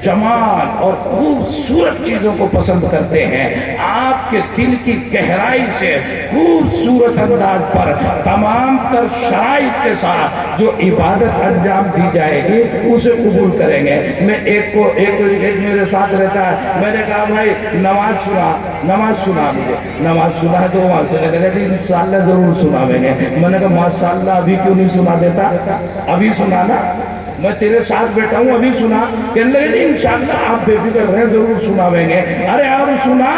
جمال اور خوبصورت چیزوں کو پسند کرتے ہیں. آپ کے دل کی گہرائی سے خوبصورت انداز پر تمام تر شرائط کے ساتھ جو عبادت انجام دی جائے گی اسے قبول کریں گے. میں ایک میرے ساتھ رہتا ہے، میں نے کہا بھائی نماز سنا مجھے. نماز سنا ہے تو وہاں سے کہتے تھے انشاءاللہ ضرور سناویں گے. میں نے کہا ماشاءاللہ ابھی کیوں نہیں سنا دیتا؟ ابھی سنانا، میں تیرے ساتھ بیٹھا ہوں ابھی سنا. کہنے لگے انشاءاللہ آپ بے فکر رہیں ضرور سناویں گے. ارے آپ سنا،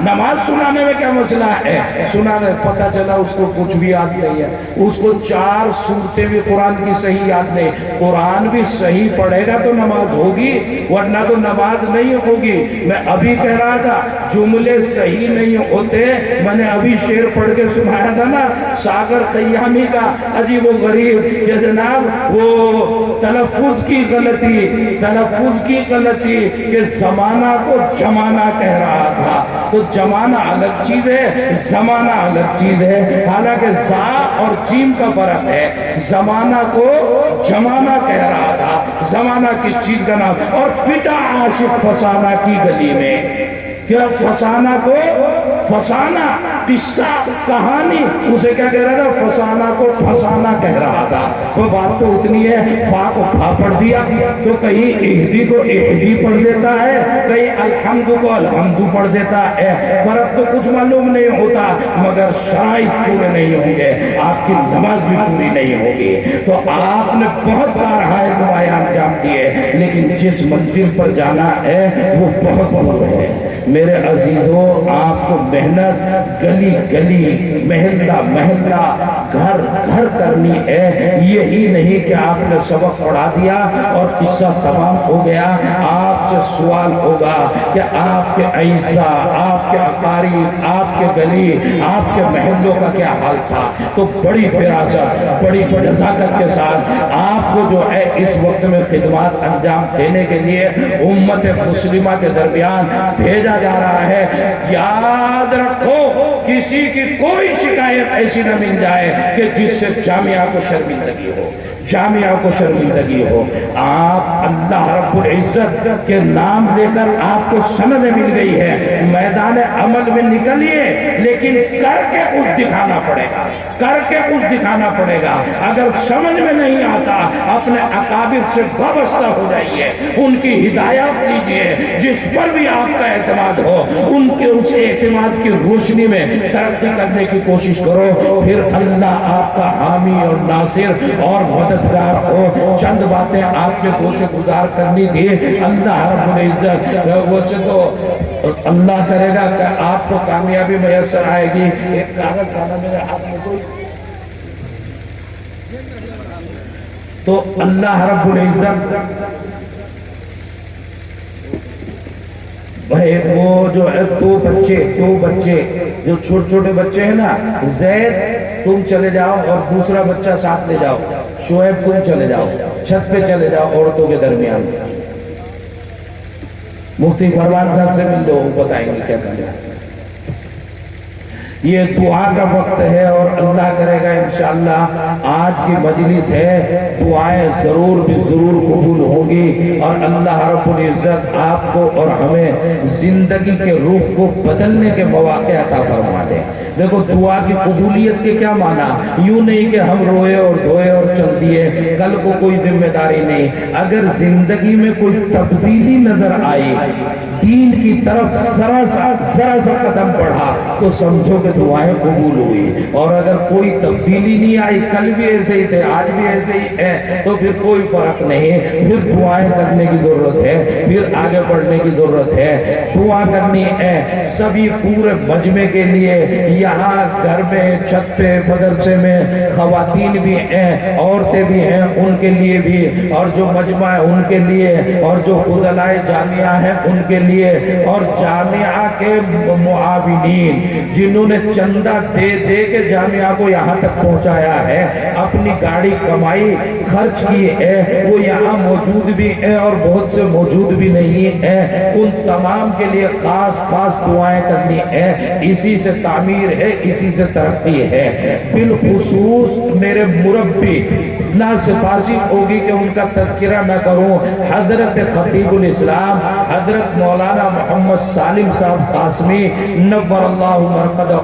نماز سنانے میں کیا مسئلہ ہے؟ سنانے پتہ چلا اس کو کچھ بھی یاد نہیں ہے. اس کو 4 سورتیں بھی قرآن کی صحیح یاد نہیں. قرآن بھی صحیح پڑھے گا تو نماز ہوگی، ورنہ تو نماز نہیں ہوگی. میں ابھی کہہ رہا تھا جملے صحیح نہیں ہوتے. میں نے ابھی شعر پڑھ کے سنایا تھا نا ساغر خیامی کا، عجیب و غریب کہ جناب وہ تلفظ کی غلطی کہ زمانہ کو جمانہ کہہ رہا تھا. تو جمانہ الگ چیز ہے، زمانہ الگ چیز ہے. حالانکہ زا اور جیم کا فرق ہے. زمانہ کو جمانہ کہہ رہا تھا. زمانہ کس چیز کا نام؟ اور پٹا عاشق فسانہ کی گلی میں. کیا فسانہ کو فسانہ قصہ کہانی اسے کیا کہہ رہا تھا؟ فسانہ کو فسانہ کہہ رہا تھا. وہ بات تو اتنی ہے، فا کو پھا پڑھ دیا تو کہیں اہدی کو اہدی پڑھ دیتا ہے، کہیں الحمد کو الحمد پڑھ دیتا ہے. فرق تو کچھ معلوم نہیں ہوتا، مگر شرائط پورے نہیں ہوں گے آپ کی نماز بھی پوری نہیں ہوگی. تو آپ نے بہت بار ہائے نمایاں انجام دیے، لیکن جس منزل پر جانا ہے وہ بہت دور ہے. میرے عزیزوں، آپ کو محنت گلی گلی محلہ محلہ گھر گھر کرنی ہے. یہی نہیں کہ آپ نے سبق پڑھا دیا اور قصہ تمام ہو گیا. آپ سے سوال ہوگا کہ آپ کے اعزا، آپ کے اقارب، آپ کے گلی، آپ کے محلوں کا کیا حال تھا. تو بڑی فراست، بڑی نزاکت کے ساتھ آپ کو جو ہے اس وقت میں خدمات انجام دینے کے لیے امت مسلمہ کے درمیان بھیجا جا رہا ہے. یاد رکھو کسی کی کوئی شکایت ایسی نہ مل جائے کہ جس سے جامعہ کو شرمندگی ہو، جامعہ کو شرمندگی ہو. آپ اللہ رب العزت کے نام لے کر آپ کو سند مل گئی ہے. میدان عمل میں نکلیے، لیکن کر کے کچھ دکھانا پڑے گا، کر کے کچھ دکھانا پڑے گا. اگر سمجھ میں نہیں آتا اپنے اکابر سے وابستہ ہو جائیے، ان کی ہدایات لیجئے. جس پر بھی آپ کا اعتماد ہو ان کے اس اعتماد کی روشنی میں ترقی کرنے کی کوشش کرو. پھر اللہ آپ کا حامی اور ناصر اور مددگار ہو. چند باتیں آپ کے گوشے گزار کرنی تھی. اللہ رب العزت ویسے تو اللہ کرے گا کہ آپ کو کامیابی میسر آئے گی. ایک کاغذ کھانا میرے ہاتھ میں کوئی تو اللہ رب العزت بھائی وہ جو ہے دو بچے جو چھوٹے چھوٹے بچے ہیں نا، زید تم چلے جاؤ اور دوسرا بچہ ساتھ لے جاؤ. شعیب تم چلے جاؤ، چھت پہ چلے جاؤ عورتوں کے درمیان. مفتی فرمان صاحب سے مل لو، بتائیں گے کیا کرنا ہے. یہ دعا کا وقت ہے اور اللہ کرے گا انشاءاللہ آج کی مجلس ہے، دعائیں ضرور بھی ضرور قبول ہوگی اور اللہ رب العزت آپ کو اور ہمیں زندگی کے رخ کو بدلنے کے مواقع عطا فرما دے. دیکھو دعا کی قبولیت کے کیا معنی؟ یوں نہیں کہ ہم روئے اور دھوئے اور چل دیے، کل کو کوئی ذمہ داری نہیں. اگر زندگی میں کوئی تبدیلی نظر آئی، دین کی طرف ذرا سا قدم بڑھا، تو سمجھو کہ دعائیں قبول ہوئی، اور اگر کوئی تبدیلی نہیں آئی، کل بھی ایسے ہی تھے آج بھی ایسے ہی ہے، تو پھر کوئی فرق نہیں، پھر دعائیں کرنے کی ضرورت ہے، پھر آگے بڑھنے کی ضرورت ہے۔ دعا کرنی ہے سبھی پورے مجمع کے لیے، یہاں گھر میں چھت پہ مدرسے میں خواتین بھی ہیں، عورتیں بھی ہیں، ان کے لیے بھی، اور جو مجمع ہے ان کے لیے، اور جو فضلائے جامعہ ہیں ان کے لیے، اور جامعہ کے معاونین جنہوں نے چندہ دے دے کے جامعہ کو یہاں تک پہنچایا ہے، اپنی گاڑی کمائی خرچ کی ہے، وہ یہاں موجود بھی ہیں اور بہت سے موجود بھی نہیں ہیں، ان تمام کے لیے خاص خاص دعائیں کرنی ہے۔ اسی سے تعمیر ہے، اسی سے ترقی ہے۔ بالخصوص میرے مربی ناسپاسی ہوگی کہ ان کا تذکرہ میں کروں، حضرت خطیب الاسلام حضرت مولانا محمد سالم صاحب قاسمی نور اللہ مرقدہ،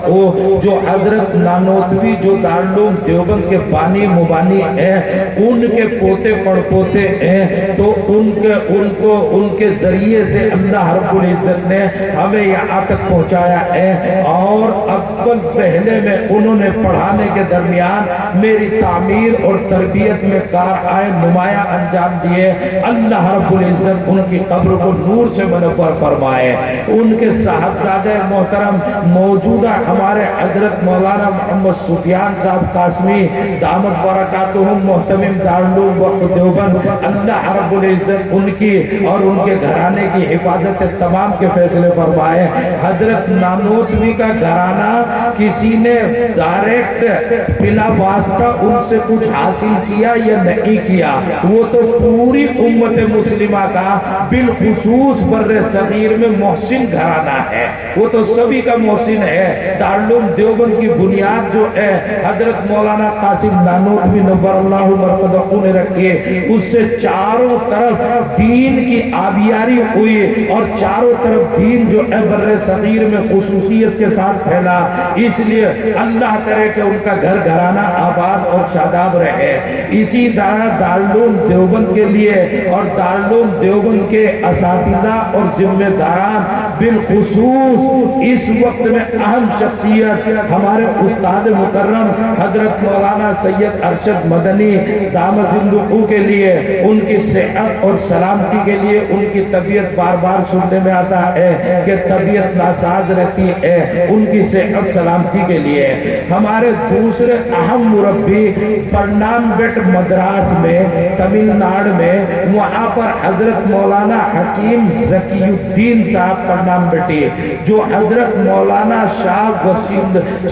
جو حضرت نانوتوی جو دارالعلوم دیوبند کے بانی مبانی ہیں، ان کے پوتے پڑ پوتے ہیں، تو ان کے ذریعے سے اللہ رب العزت نے ہمیں یہاں تک پہنچایا ہے، اور اول پہلے میں انہوں نے پڑھانے کے درمیان میری تعمیر اور تربیت میں کارآمد نمایاں انجام دیے۔ اللہ رب العزت ان کی قبر کو نور سے منور فرمائے۔ ان کے صاحبزادہ محترم موجودہ ہمارے حضرت مولانا محمد سفیان صاحب قاسمی دامت برکاتہم محتمم دارالعلوم وقف دیوبند، اللہ رب العزت ان کی اور ان کے گھرانے کی حفاظت تمام کے فیصلے فرمائے۔ حضرت نانوتوی کا گھرانہ کسی نے ڈائریکٹ بلا واسطہ ان سے کچھ حاصل کیا یا نہیں کیا، وہ تو پوری امت مسلمہ کا بالخصوص بر صغیر میں محسن گھرانہ ہے، وہ تو سبھی کا محسن ہے۔ دارالعلوم دیوبند کی بنیاد جو ہے حضرت مولانا قاسم نانوتوی نور اللہ مرقدہ نے رکھے، اس سے چاروں طرف دین کی آبیاری ہوئی، اور چاروں طرف دین جو ہے بر صغیر میں خصوصیت کے ساتھ پھیلا۔ اس لیے اللہ کرے کہ ان کا گھر گھرانہ آباد اور شاداب رہے۔ اسی طرح دارالعلوم دیوبند کے لیے اور دارالعلوم دیوبند کے اساتذہ اور ذمہ داران، بالخصوص اس وقت میں اہم شخصیت ہمارے استاد مکرم حضرت مولانا سید ارشد مدنی دامت زندہ کے لیے، ان کی صحت اور سلامتی کے لیے، ان کی طبیعت بار بار سننے میں آتا ہے کہ طبیعت ناساز رہتی ہے، ان کی صحت سلامتی کے لیے ہمارے دوسرے اہم مربی پرنام بیٹ مدراس میں تمل ناڈو میں، وہاں پر حضرت مولانا حکیم ذکی الدین صاحب پرنام بیٹی، جو حضرت مولانا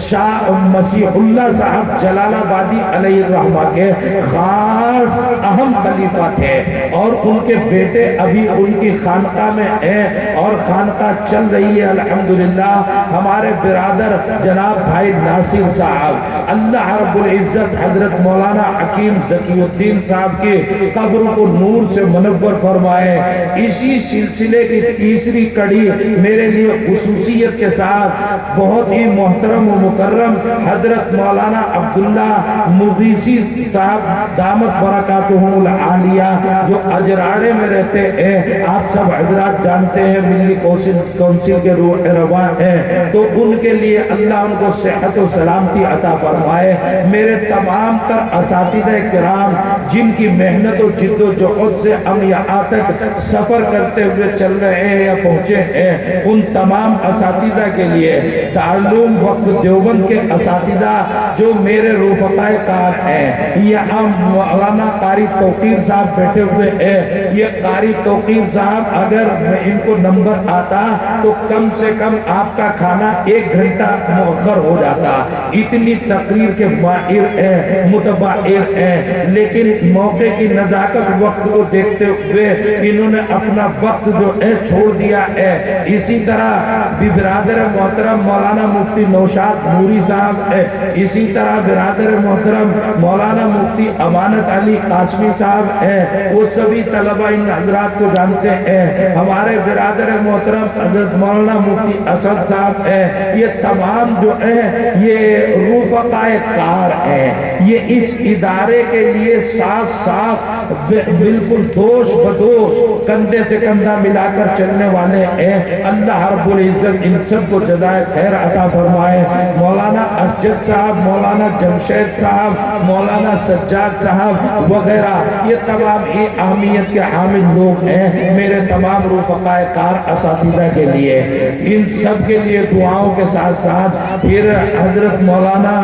شاہ مسیح اللہ صاحب جلال آبادی علیہ الرحمہ کے خاص اہم خلیفہ تھے، اور ان کے بیٹے ابھی ان کی خانقاہ میں ہیں اور خانقاہ چل رہی ہے الحمدللہ۔ ہمارے برادر جناب بھائی ناصر صاحب، اللہ رب العزت حضرت مولانا حکیم ذکی الدین صاحب کی قبر کو نور سے منور فرمائے۔ اسی سلسلے کی تیسری کڑی میرے لیے خصوصیت کے ساتھ بہت ہی محترم و مکرم حضرت مولانا عبداللہ مغیثی صاحب دامت برکاتہم العالیہ، جو اجراڑے میں رہتے ہیں، آپ سب حضرات جانتے ہیں ملی کونسل کے روا ہیں، تو ان کے لیے اللہ ان کو صحت و سلامتی عطا فرمائے۔ میرے تمام تر اساتذہ کرام جن کی محنت و جد و جہد سے ہم یہاں تک سفر کرتے ہوئے چل رہے ہیں یا پہنچے ہیں، ان تمام اساتذہ کے لیے، دارالعلوم وقف دیوبند کے اساتذہ جو میرے رفقائے کار ہیں، یہاں مولانا قاری توقیر صاحب بیٹھے ہوئے ہیں، یہ قاری توقیر صاحب اگر ان کو نمبر آتا تو کم سے کم آپ کا کھانا 1 گھنٹہ مؤخر ہو جاتا، اتنی تقریر کے ماہر ہیں، متباہر ہیں، لیکن موقع کی نزاکت وقت کو دیکھتے ہوئے انہوں نے اپنا وقت جو ہے چھوڑ دیا ہے۔ اسی طرح بھی برادر محترم مولانا مفتی نوشاد نوری صاحب ہے، اسی طرح برادر محترم مولانا مفتی امانت علی قاسمی صاحب ہے، وہ سبھی طلبہ ان حضرات کو جانتے ہیں۔ ہمارے برادر محترم حضرت مولانا مفتی اسد صاحب ہے، یہ تمام جو ہے یہ رفقائے کار ہیں، یہ اس ادارے کے لیے ساتھ ساتھ بالکل دوش بدوش کندھے سے کندھا ملا کر چلنے والے ہیں۔ اللہ رب العزت ان سب کو جزائے خیر عطا فرمائے۔ مولانا اسجد صاحب، مولانا جمشید صاحب، مولانا سجاد صاحب وغیرہ یہ تمام ہی اہمیت کے حامل لوگ ہیں میرے تمام رفقائے کار اساتذہ کے لیے۔ ان سب کے لیے دعاؤں کے ساتھ ساتھ پھر حضرت مولانا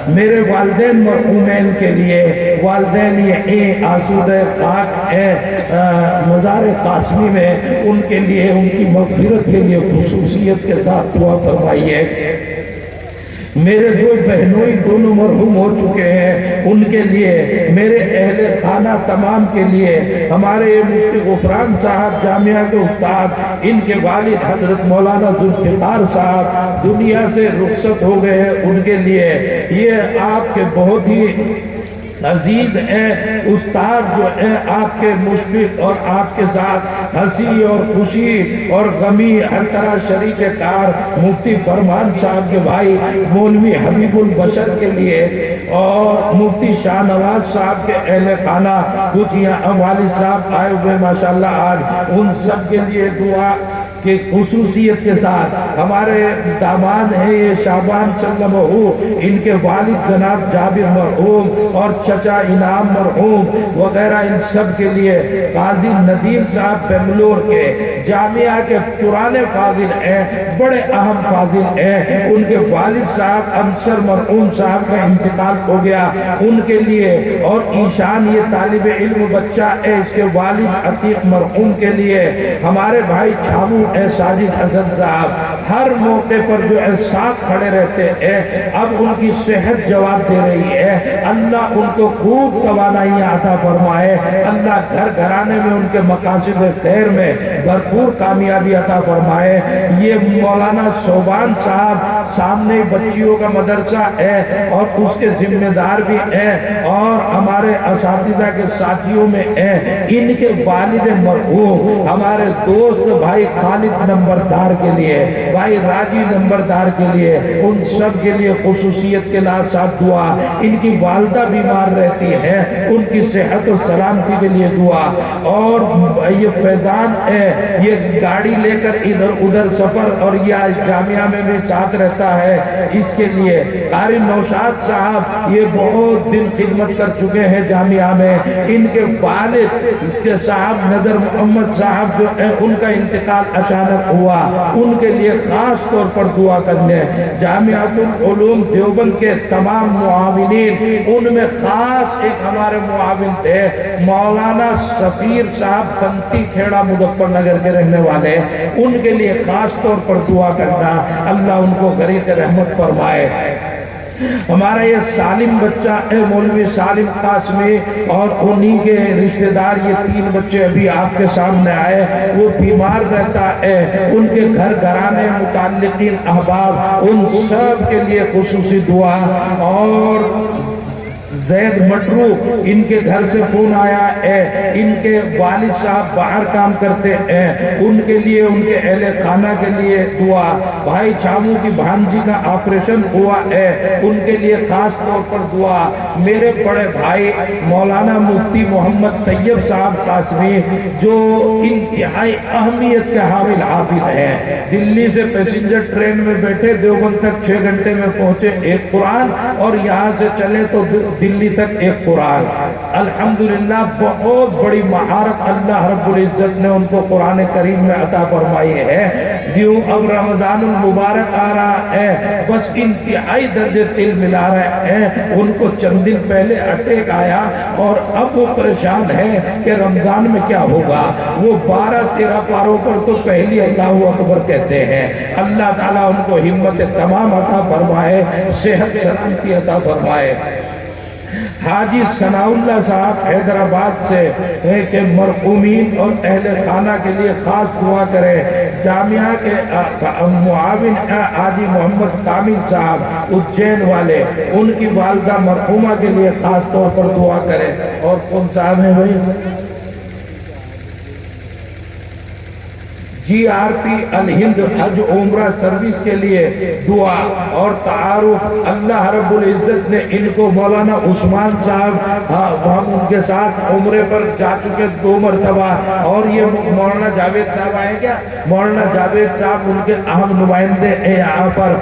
میرے والدین مرحومین کے لیے، والدین یہ آسودہ خاک مزار قاسمی میں، ان کے لیے ان کی مغفرت کے لیے خصوصیت کے ساتھ دعا فرمائیے۔ میرے دو بہنوئی دونوں مرحوم ہو چکے ہیں، ان کے لیے، میرے اہل خانہ تمام کے لیے، ہمارے مفتی غفران صاحب جامعہ کے استاد، ان کے والد حضرت مولانا ذوالفقار صاحب دنیا سے رخصت ہو گئے ہیں، ان کے لیے یہ آپ کے بہت ہی عزیز ہیں استاد جو ہیں، آپ کے مشفق اور آپ کے ساتھ ہنسی اور خوشی اور غمی ہر طرح شریک کار مفتی فرمان صاحب کے بھائی مولوی حبیب البشر کے لیے، اور مفتی شاہ نواز صاحب کے اہل خانہ، کچھ یہاں والد صاحب آئے ہوئے ماشاءاللہ آج، ان سب کے لیے دعا کہ خصوصیت کے ساتھ ہمارے داماد ہیں یہ شعبان سلمہ، ان کے والد جناب جابر مرحوم اور چچا انعام مرحوم وغیرہ، ان سب کے لیے قاضی ندیم صاحب بنگلور کے جامعہ کے پرانے فاضل ہیں، بڑے اہم فاضل ہیں، ان کے والد صاحب انصر مرحوم صاحب کا انتقال ہو گیا، ان کے لیے، اور ایشان یہ طالب علم بچہ ہے، اس کے والد عتیق مرحوم کے لیے، ہمارے بھائی چھامو ساجد حسن صاحب ہر موقع پر جو ہے ساتھ کھڑے رہتے ہیں، اب ان کی صحت جواب دے رہی ہے، اللہ ان کو خوب توانائی عطا فرمائے، اللہ گھر گھرانے میں ان کے مقاصد خیر میں بھرپور کامیابی عطا فرمائے۔ یہ مولانا صوبان صاحب سامنے بچیوں کا مدرسہ ہے اور اس کے ذمہ دار بھی ہیں، اور ہمارے اساتذہ کے ساتھیوں میں ہیں، ان کے والد مرحوم ہمارے دوست بھائی خالد نمبردار کے لیے، بھائی راجی نمبردار کے لیے، ان سب کے لیے خصوصیت کے ساتھ دعا، ان کی والدہ بیمار رہتی ہیں، ان کی صحت و سلامتی کے لیے دعا، اور یہ فیضان ہے یہ گاڑی لے کر ادھر ادھر سفر اور یہ جامعہ میں بھی ساتھ رہتا ہے، اس کے لیے قاری نوشاد صاحب یہ بہت دن خدمت کر چکے ہیں جامعہ میں، ان کے والد اس کے صاحب نظر محمد صاحب جو ہے ان کا انتقال اچانک ہوا، ان کے لیے خاص طور پر دعا کرنے، جامعۃ العلوم دیوبند کے تمام معاونین، ان میں خاص ایک ہمارے معاون تھے مولانا سفیر صاحب بنتی کھیڑا مظفر نگر کے رہنے والے، ان کے لیے خاص طور پر دعا کرنا، اللہ ان کو غریق رحمت فرمائے۔ ہمارا یہ سالم بچہ ہے مولوی سالم قاسمی، اور انہی کے رشتہ دار یہ 3 بچے ابھی آپ کے سامنے آئے، وہ بیمار رہتا ہے، ان کے گھر گھرانے متعلقین احباب ان سب کے لیے خصوصی دعا، اور زید مٹرو ان کے گھر سے فون آیا ہے، ان کے والد صاحب باہر کام کرتے ہیں، ان کے لیے، ان کے اہل خانہ کے لیے دعا، بھائی چھامو کی بھانجی کا آپریشن ہوا ہے، ان کے لیے خاص طور پر دعا، میرے بڑے بھائی مولانا مفتی محمد طیب صاحب قاسمی جو انتہائی اہمیت کے حامل حافظ ہیں، دلی سے پیسنجر ٹرین میں بیٹھے دیوبند تک 6 گھنٹے میں پہنچے، ایک قرآن، اور یہاں سے چلے تو دلی تک ایک قرآن، الحمدللہ بہت بڑی مہارت اللہ رب العزت نے ان کو قرآن کریم میں عطا فرمائی ہے۔ دیوں اب رمضان المبارک آ رہا ہے، بس انتہائی درجے تل ملا رہے ہیں، ان کو چند دن پہلے اٹیک آیا اور اب وہ پریشان ہے کہ رمضان میں کیا ہوگا، وہ 12-13 پاروں پر تو پہلی اللہ اکبر کہتے ہیں، اللہ تعالیٰ ان کو ہمت تمام عطا فرمائے، صحت سلامتی عطا فرمائے۔ حاجی ثناء اللہ صاحب حیدرآباد سے کہ مرحومین اور اہل خانہ کے لیے خاص دعا کرے، جامعہ کے معاون حاجی محمد کامل صاحب اجین والے، ان کی والدہ مرحومہ کے لیے خاص طور پر دعا کرے، اور کون صاحب ہیں بھائی؟ GRP الہند حج عمرہ سروس کے لیے دعا اور تعارف۔ اللہ رب العزت نے ان کو مولانا عثمان صاحب، ہم ان کے ساتھ عمرے پر جا چکے 2 مرتبہ، اور یہ مولانا جاوید صاحب آئے کیا، مولانا جاوید صاحب ان کے اہم نمائندے ہیں یہاں پر،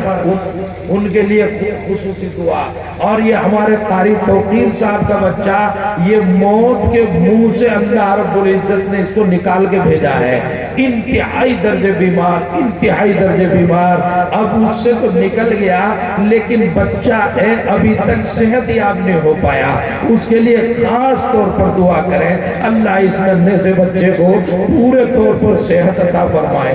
ان کے لیے خصوصی دعا۔ اور یہ ہمارے قاری توقیر صاحب کا بچہ، یہ موت کے منہ سے اللہ رب العزت نے اس کو نکال کے بھیجا ہے، انتہائی درجے بیمار، انتہائی درجے بیمار، اب اس سے تو نکل گیا لیکن بچہ ہے ابھی تک صحت یاب نہیں ہو پایا، اس کے لیے خاص طور پر دعا کریں اللہ اس ننھے سے بچے کو پورے طور پر صحت عطا فرمائے۔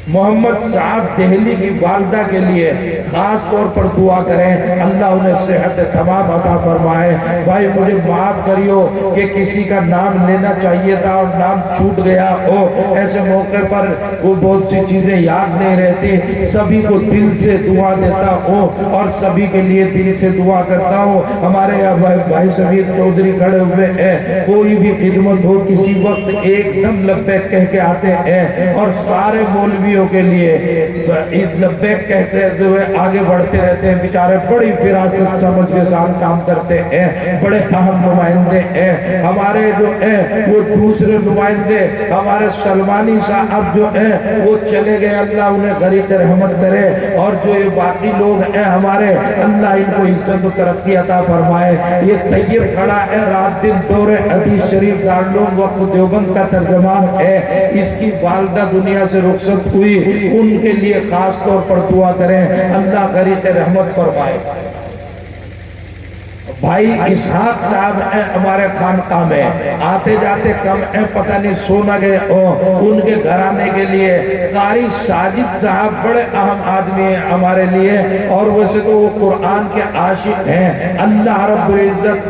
محمد صاحب دہلی کی والدہ کے لیے خاص طور پر دعا کریں اللہ انہیں صحت تمام عطا فرمائے۔ بھائی مجھے معاف کریو کہ کسی کا نام لینا چاہیے تھا اور نام چھوٹ گیا ہو، ایسے موقع پر وہ بہت سی چیزیں یاد نہیں رہتی، سبھی کو دل سے دعا دیتا ہوں اور سبھی کے لیے دل سے دعا کرتا ہوں۔ ہمارے بھائی سمیر چودھری کھڑے ہوئے ہیں، کوئی بھی خدمت ہو کسی وقت ایک دم لبیک کہہ کے آتے ہیں، اور سارے مولویوں کے لیے لبیک کہتے ہوئے آگے بڑھتے رہتے ہیں، بیچارے بڑی فراست سمجھ کے ساتھ کام کرتے ہیں، بڑے اہم نمائندے ہیں۔ ہمارے جو ہیں وہ دوسرے نمائندے ہمارے سلمانی صاحب جو ہیں وہ چلے گئے، اللہ انہیں غریق رحمت کرے، اور جو یہ باقی لوگ ہیں ہمارے، اللہ ان کو عزت و ترقی عطا فرمائے۔ یہ طیب کھڑا ہے، رات دن دور حدیث شریف دارالعلوم وقف دیوبند کا ترجمان ہے، اس کی والدہ دنیا سے رخصت ہوئی، ان کے لیے خاص طور پر دعا کریں اللہ غریق رحمت فرمائے۔ بھائی اسحاق صاحب ہیں ہمارے خانقاہ میں، آتے جاتے کم ہیں، پتہ نہیں سونا گئے ان کے گھر آنے کے لیے قاری ساجد صاحب بڑے اہم آدمی ہیں ہمارے لیے، اور ویسے تو وہ قرآن کے عاشق ہیں، اللہ رب العزت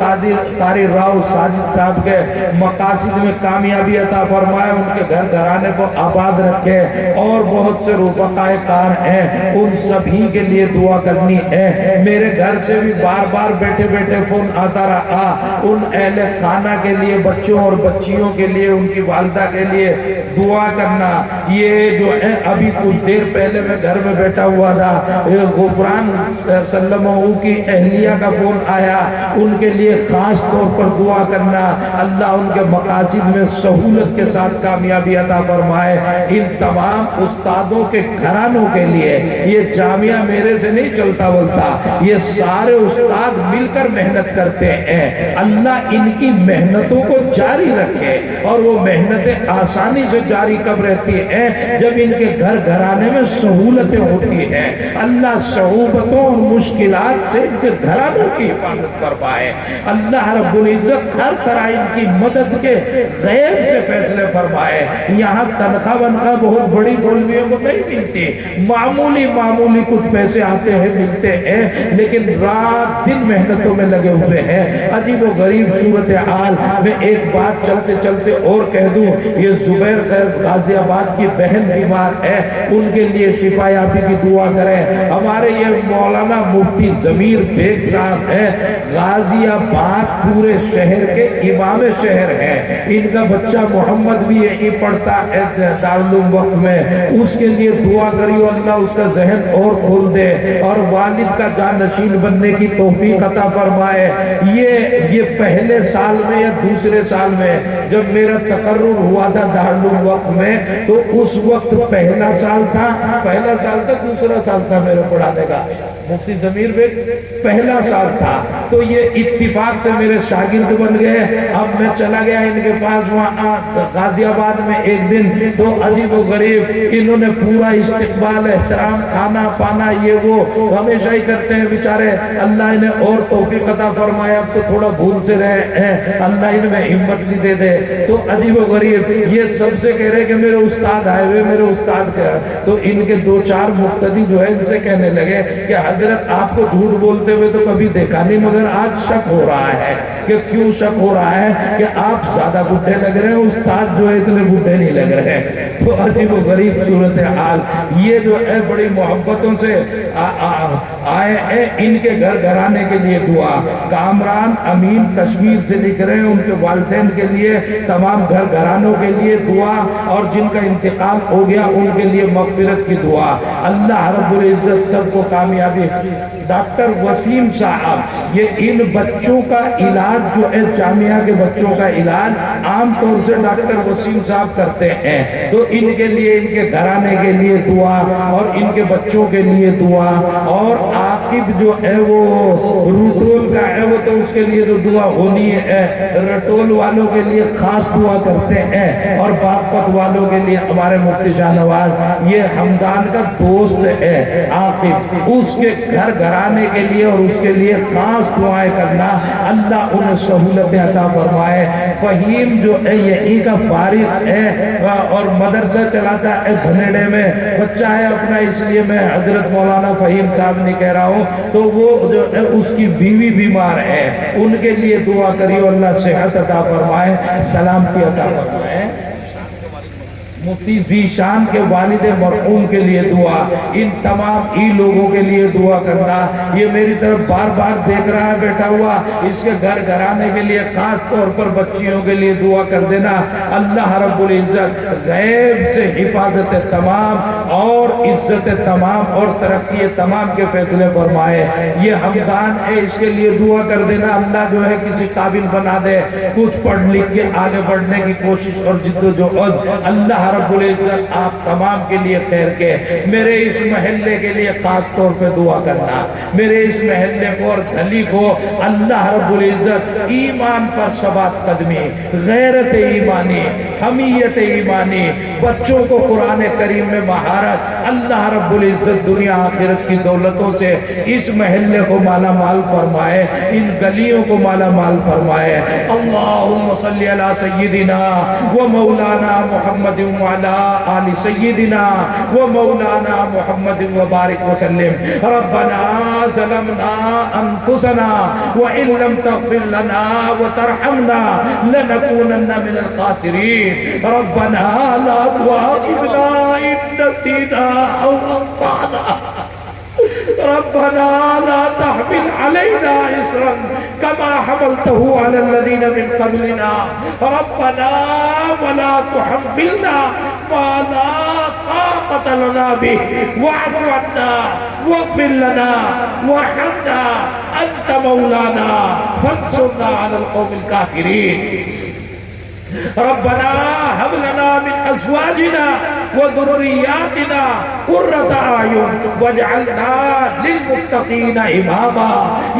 قاری راؤ ساجد صاحب کے مقاصد میں کامیابی عطا فرمائے، ان کے گھر گھرانے کو آباد رکھے، اور بہت سے رفقائے کار ہیں ان سبھی کے لیے دعا کرنی ہے۔ میرے گھر سے بھی بار بار بیٹھے بیٹھے فون آتا رہا ان اہل خانہ کے لیے، بچوں اور بچیوں کے لیے، ان کی والدہ کے لیے دعا کرنا۔ یہ جو ہے ابھی کچھ دیر پہلے میں گھر میں بیٹھا ہوا تھا، غفران سلمہ کی اہلیہ کا فون آیا، ان کے لیے خاص طور پر دعا کرنا اللہ ان کے مقاصد میں سہولت کے ساتھ کامیابی عطا فرمائے۔ ان تمام استادوں کے گھرانوں کے لیے، یہ جامعہ میرے سے نہیں چلتا بولتا، یہ سارے استاد مل کر محنت کرتے ہیں، اللہ ان کی محنتوں کو جاری رکھے، اور وہ محنتیں آسانی سے جاری کب رہتی ہیں جب ان کے گھر گھرانے میں سہولتیں ہوتی ہیں۔ اللہ صعوبتوں اور مشکلات سے ان کے گھرانوں کی حفاظت فرمائے، اللہ رب العزت ہر طرح ان کی مدد کے غیب سے فیصلے فرمائے۔ یہاں تنخواہ ونخواہ بہت بڑی مولویوں کو نہیں ملتی، معمولی کچھ پیسے آتے ہیں ملتے ہیں، لیکن رات دن محنتوں میں لگے ہوئے ہیں۔ عجیب و غریب صورتحال میں ایک بات چلتے چلتے اور کہہ دوں، یہ زبیر غازی آباد کی بہن بیمار ہے، ان کے لیے شفا یابی کی دعا کریں۔ ہمارے یہ مولانا مفتی ضمیر بیگ صاحب ہیں، غازی آباد پورے شہر کے امام شہر ہیں، ان کا بچہ محمد بھی یہی پڑھتا ہے دارالعلوم وقت میں، اس کے لیے دعا کریو اللہ اس کا ذہن اور کھول دے اور والد کا جانشین بننے کی توفیق عطا فرمائے۔ یہ پہلے سال میں یا دوسرے سال میں جب میرا تقرر ہوا تھا دارالعلوم وقت میں، تو اس وقت پہلا سال تھا دوسرا سال تھا میرے پڑھانے کا، مفتی ضمیر بیگ پہلا سال تھا، تو یہ اتفاق سے میرے شاگرد بن گئے۔ اب میں چلا گیا ان کے پاس وہاں غازی آباد میں ایک دن، تو عجیب و غریب انہوں نے پورا استقبال، احترام، کھانا پانا یہ وہ ہمیشہ ہی کرتے ہیں بیچارے، اللہ انہیں اور توفیق عطا فرمائے، اب تو تھوڑا بھول سے رہے ہیں، اللہ ان میں ہمت سی دے دے۔ تو عجیب و غریب یہ سب سے کہہ رہے کہ میرے استاد آئے ہوئے، میرے استاد کا، تو ان کے 2-4 مقتدی جو ہے ان سے کہنے لگے کہ حضرت آپ کو جھوٹ بولتے ہوئے تو کبھی دیکھا نہیں، مگر آج شک ہو رہا ہے۔ کہ کیوں شک ہو رہا ہے؟ کہ آپ زیادہ بڈھے لگ رہے ہیں، استاد جو ہے اتنے بڈھے نہیں لگ رہے ہیں۔ تو عجیب و غریب صورتحال، یہ جو ہے بڑی محبتوں سے آئے ہیں، ان کے گھر گھرانے کے لیے دعا۔ کامران امین کشمیر سے لکھ رہے ہیں، ان کے والدین کے لیے، تمام گھر گھرانوں کے لیے دعا، اور جن کا انتقال ہو گیا ان کے لیے مغفرت کی دعا۔ اللہ رب العزت سب کو کامیابی۔ ڈاکٹر وسیم صاحب، یہ ان بچوں کا علاج جو ہے، جامعہ کے بچوں کا علاج عام طور سے ڈاکٹر وسیم صاحب کرتے ہیں، تو ان کے لیے، ان کے گھرانے کے لیے دعا، اور ان کے بچوں کے لیے دعا، اور عاقب جو ہے وہ روٹول کا ہے، وہ تو اس کے لیے تو دعا ہونی ہے، رٹول والوں کے لیے خاص دعا کرتے ہیں، اور باغپت والوں کے لیے ہمارے مفتی شاہ نواز، یہ حمدان کا دوست ہے عاقب، اس کے گھر گھرانے کے لیے اور اس کے لیے خاص دعائیں کرنا، اللہ انہیں سہولتیں عطا فرمائے۔ فہیم جو ہے یہی کا فارغ ہے اور مدرسہ چلاتا ہے بھنیڑے میں، بچہ ہے اپنا، اس لیے میں حضرت مولانا فہیم صاحب نہیں کہہ رہا ہوں، تو وہ جو ہے اس کی بیوی بیمار ہے، ان کے لیے دعا کریو، اللہ صحت عطا فرمائے، سلامتی عطا فرمائے۔ مفتی ذیشان کے والد مرحوم کے لیے دعا، ان تمام ہی لوگوں کے لیے دعا کرنا۔ یہ میری طرف بار بار دیکھ رہا ہے بیٹھا ہوا، اس کے گھر گھرانے کے لیے، خاص طور پر بچیوں کے لیے دعا کر دینا۔ اللہ رب العزت غیب سے حفاظت تمام اور عزت تمام اور ترقی تمام کے فیصلے فرمائے۔ یہ حمدان ہے، اس کے لیے دعا کر دینا، اللہ جو ہے کسی قابل بنا دے، کچھ پڑھ لکھ کے آگے بڑھنے کی کوشش اور جد و جہد، اللہ رب العزت آپ تمام کے لیے خیر کے۔ میرے اس محلے کے لیے خاص طور پہ دعا کرنا، میرے اس محلے کو اور گلی کو اللہ رب العزت ایمان پر ثبات قدمی، غیرت ایمانی، حمیت ایمانی، بچوں کو قرآن کریم میں مہارت، اللہ رب العزت دنیا آخرت کی دولتوں سے اس محلے کو مالا مال فرمائے، ان گلیوں کو مالا مال فرمائے۔ اللہم صلی علی سیدنا و مولانا محمد وعلى آل سيدنا ومولانا محمد وبارك وسلم۔ ربنا ظلمنا أنفسنا وإن لم تغفر لنا وترحمنا لنكونن من الخاسرين۔ ربنا لا تؤاخذنا إن نسينا أو أخطأنا، ربنا لا تحمل علينا إصرا كما حملته على الذين من قبلنا، ربنا ولا تحملنا ما لا طاقة لنا به، واعف عنا واغفر لنا وارحمنا، أنت مولانا فانصرنا على القوم الكافرين۔ ربنا هب لنا من أزواجنا وذرياتنا قرة أعين واجعلنا للمتقين إماما،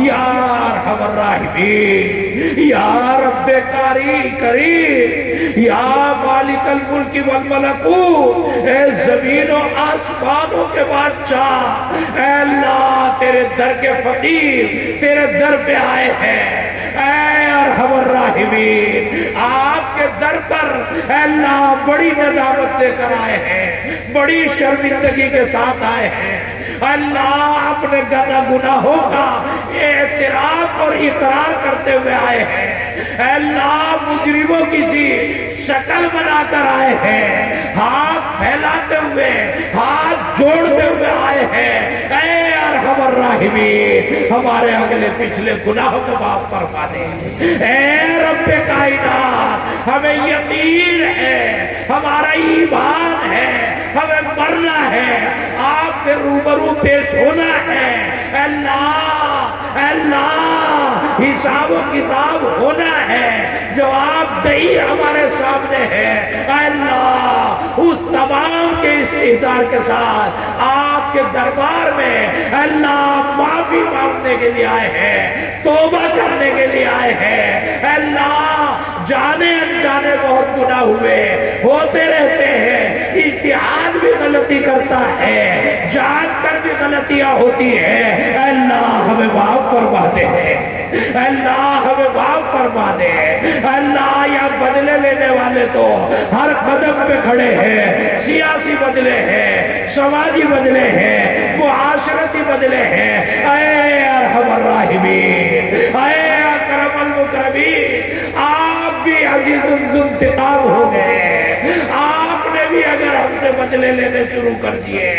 یا ارحم الراحمین، یا رب کریم، یا مالک الملک والملکوت، اے زمین و آسمانوں کے بادشاہ، اے اللہ تیرے در کے فقیر تیرے در پہ آئے ہیں، اے ارحم الراحمین، آپ کے در پر اے اللہ بڑی ندامت لے کر آئے ہیں، بڑی شرمندگی کے ساتھ آئے ہیں، اللہ اپنے گناہوں کا اعتراف اور اقرار کرتے ہوئے آئے ہیں، اے اللہ مجرموں کی سی شکل بنا کر آئے ہیں، ہاتھ پھیلاتے ہوئے، ہاتھ جوڑتے ہوئے آئے ہیں، اے ارحم الراحمین ہمارے اگلے پچھلے گناہوں کو معاف فرما دے، اے رب کائنات ہمیں یقین ہے، ہمارا ایمان ہے، ہمیں مرنا ہے، آپ کے روبرو پیش ہونا ہے، اے اللہ حساب و کتاب ہونا ہے، جواب دہی ہمارے سامنے ہے، اے اللہ اس تمام کے استحضار کے ساتھ آپ کے دربار میں اے اللہ معافی مانگنے کے لیے آئے ہیں، توبہ کرنے کے لیے آئے ہیں، اے اللہ جانے انجانے بہت گناہ ہوتے رہتے ہیں، اجتہاد بھی غلطی کرتا ہے، جان کر بھی غلطیاں ہوتی ہیں، اے اللہ ہمیں معاف فرما دے، اے اللہ ہمیں معاف فرما دے، اے اللہ یا بدلے لینے والے تو ہر قدم پہ کھڑے ہیں، سیاسی بدلے ہیں، سماجی بدلے ہیں، معاشرتی بدلے بدلے ہیں۔ اے ارحم الراحمین، اے اکرم المکرمین، آپ بھی عزیز ذوالانتقام ہو گئے، آپ نے بھی اگر ہم سے بدلے لینے شروع کر دیے،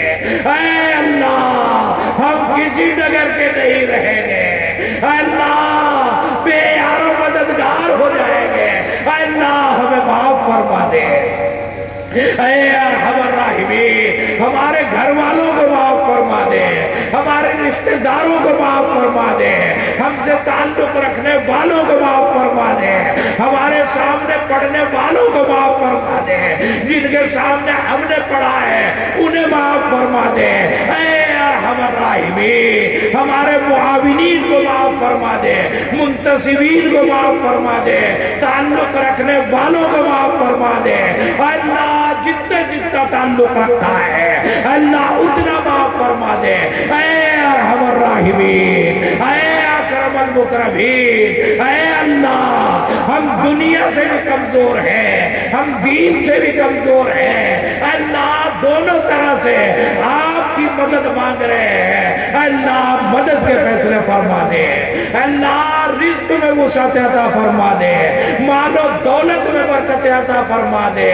اے اللہ ہم کسی ڈگر کے نہیں رہیں گے، اے اللہ بے یار و مددگار ہو جائیں گے، اے اللہ ہمیں معاف فرما دے۔ اے ارحم الراحمین، ہمارے گھر والوں کو معاف فرما دے، ہمارے رشتہ داروں کو معاف فرما دے، ہم سے تعلق رکھنے والوں کو معاف فرما دے، ہمارے سامنے پڑھنے والوں کو معاف فرما دے، جن کے سامنے ہم نے پڑھا ہے انہیں معاف فرما دے۔ اے ارحم الراحمین، ہمارے معاونین کو معاف فرما دے، منتصبین کو معاف فرما دے، تعلق رکھنے والوں کو معاف فرما دے۔ اللہ جتنا تعلق رکھتا ہے اللہ اتنا معاف فرما دے۔ اے ارحم الراحمین، اے اکرم المکرمین، اے اللہ ہم دنیا سے بھی کمزور ہیں، ہم دین سے بھی کمزور ہیں، اللہ دونوں طرح سے آپ کی مدد مانگ رہے ہیں، اللہ مدد کے فیصلے فرما دے، اللہ رزق میں وسعت عطا فرما دے، مال و دولت میں برکت عطا فرما دے،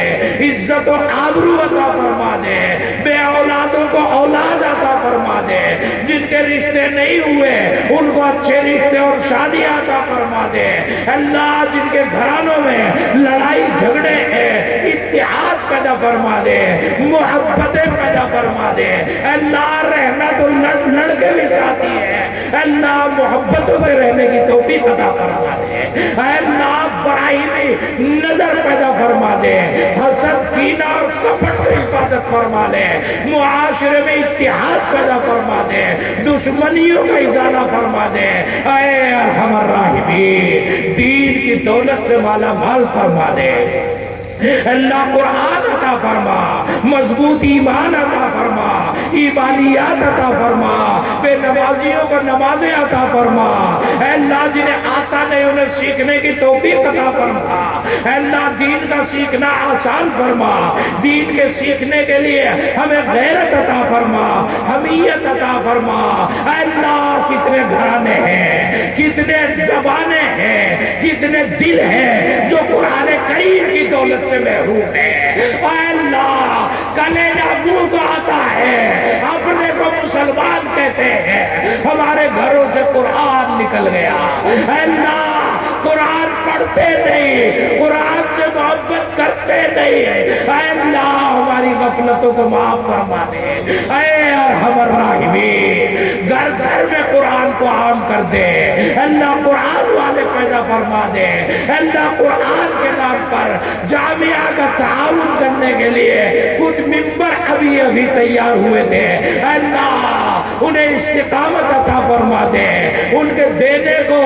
عزت و آبرو عطا فرما دے، بے اولادوں کو اولاد عطا فرما دے، جن کے رشتے نہیں ہوئے ان کو اچھے رشتے اور شادیاں عطا فرما دے، اللہ جن کے گھرانوں میں لڑائی جھگڑے ہیں اتحاد پیدا فرما دے، محبتیں پیدا فرما دے، اللہ رہنا تو لڑ کے بھی ساتھی ہے، اللہ محبتوں میں رہنے کی توفیق عطا فرما دے، اللہ برائی میں نظر پیدا فرما دے، حسد کینہ اور کپٹ سے حفاظت فرما لے، معاشرے میں اتحاد پیدا فرما دے، دشمنیوں کا ازالہ فرما دے۔ اے ارحم الراحمین، دین کی دولت سے مالا مال فرما دے، اللہ قرآن عطا فرما، مضبوط ایمان عطا فرما، ایمانیات عطا فرما، بے نمازیوں کو نمازیں عطا فرما، اے اللہ جنہیں آتا نہیں انہیں سیکھنے کی توفیق عطا فرما، اے اللہ دین کا سیکھنا آسان فرما، دین کے سیکھنے کے لیے ہمیں غیرت عطا فرما، حمیت عطا فرما، اے اللہ کتنے گھرانے ہیں، کتنے زبانیں ہیں، کتنے دل ہیں جو قرآن کریم کی دولت سے محروم ہے، اے اللہ کلیجہ منہ کو آتا ہے، اپنے کو مسلمان کہتے ہیں، ہمارے گھروں سے قرآن نکل گیا، اے اللہ قرآن پڑھتے نہیں، قرآن سے محبت کرتے نہیں، اے اللہ ہماری غفلتوں کو معاف فرما دے، اے ارحم الراحمین گھر گھر میں قرآن کو عام کر دے، اللہ قرآن والے پیدا فرما دے، اللہ قرآن کے نام پر جامعہ کا تعاون کرنے کے لیے کچھ ممبر ابھی تیار ہوئے تھے، اللہ انہیں استقامت عطا فرما دے، ان کے دینے کو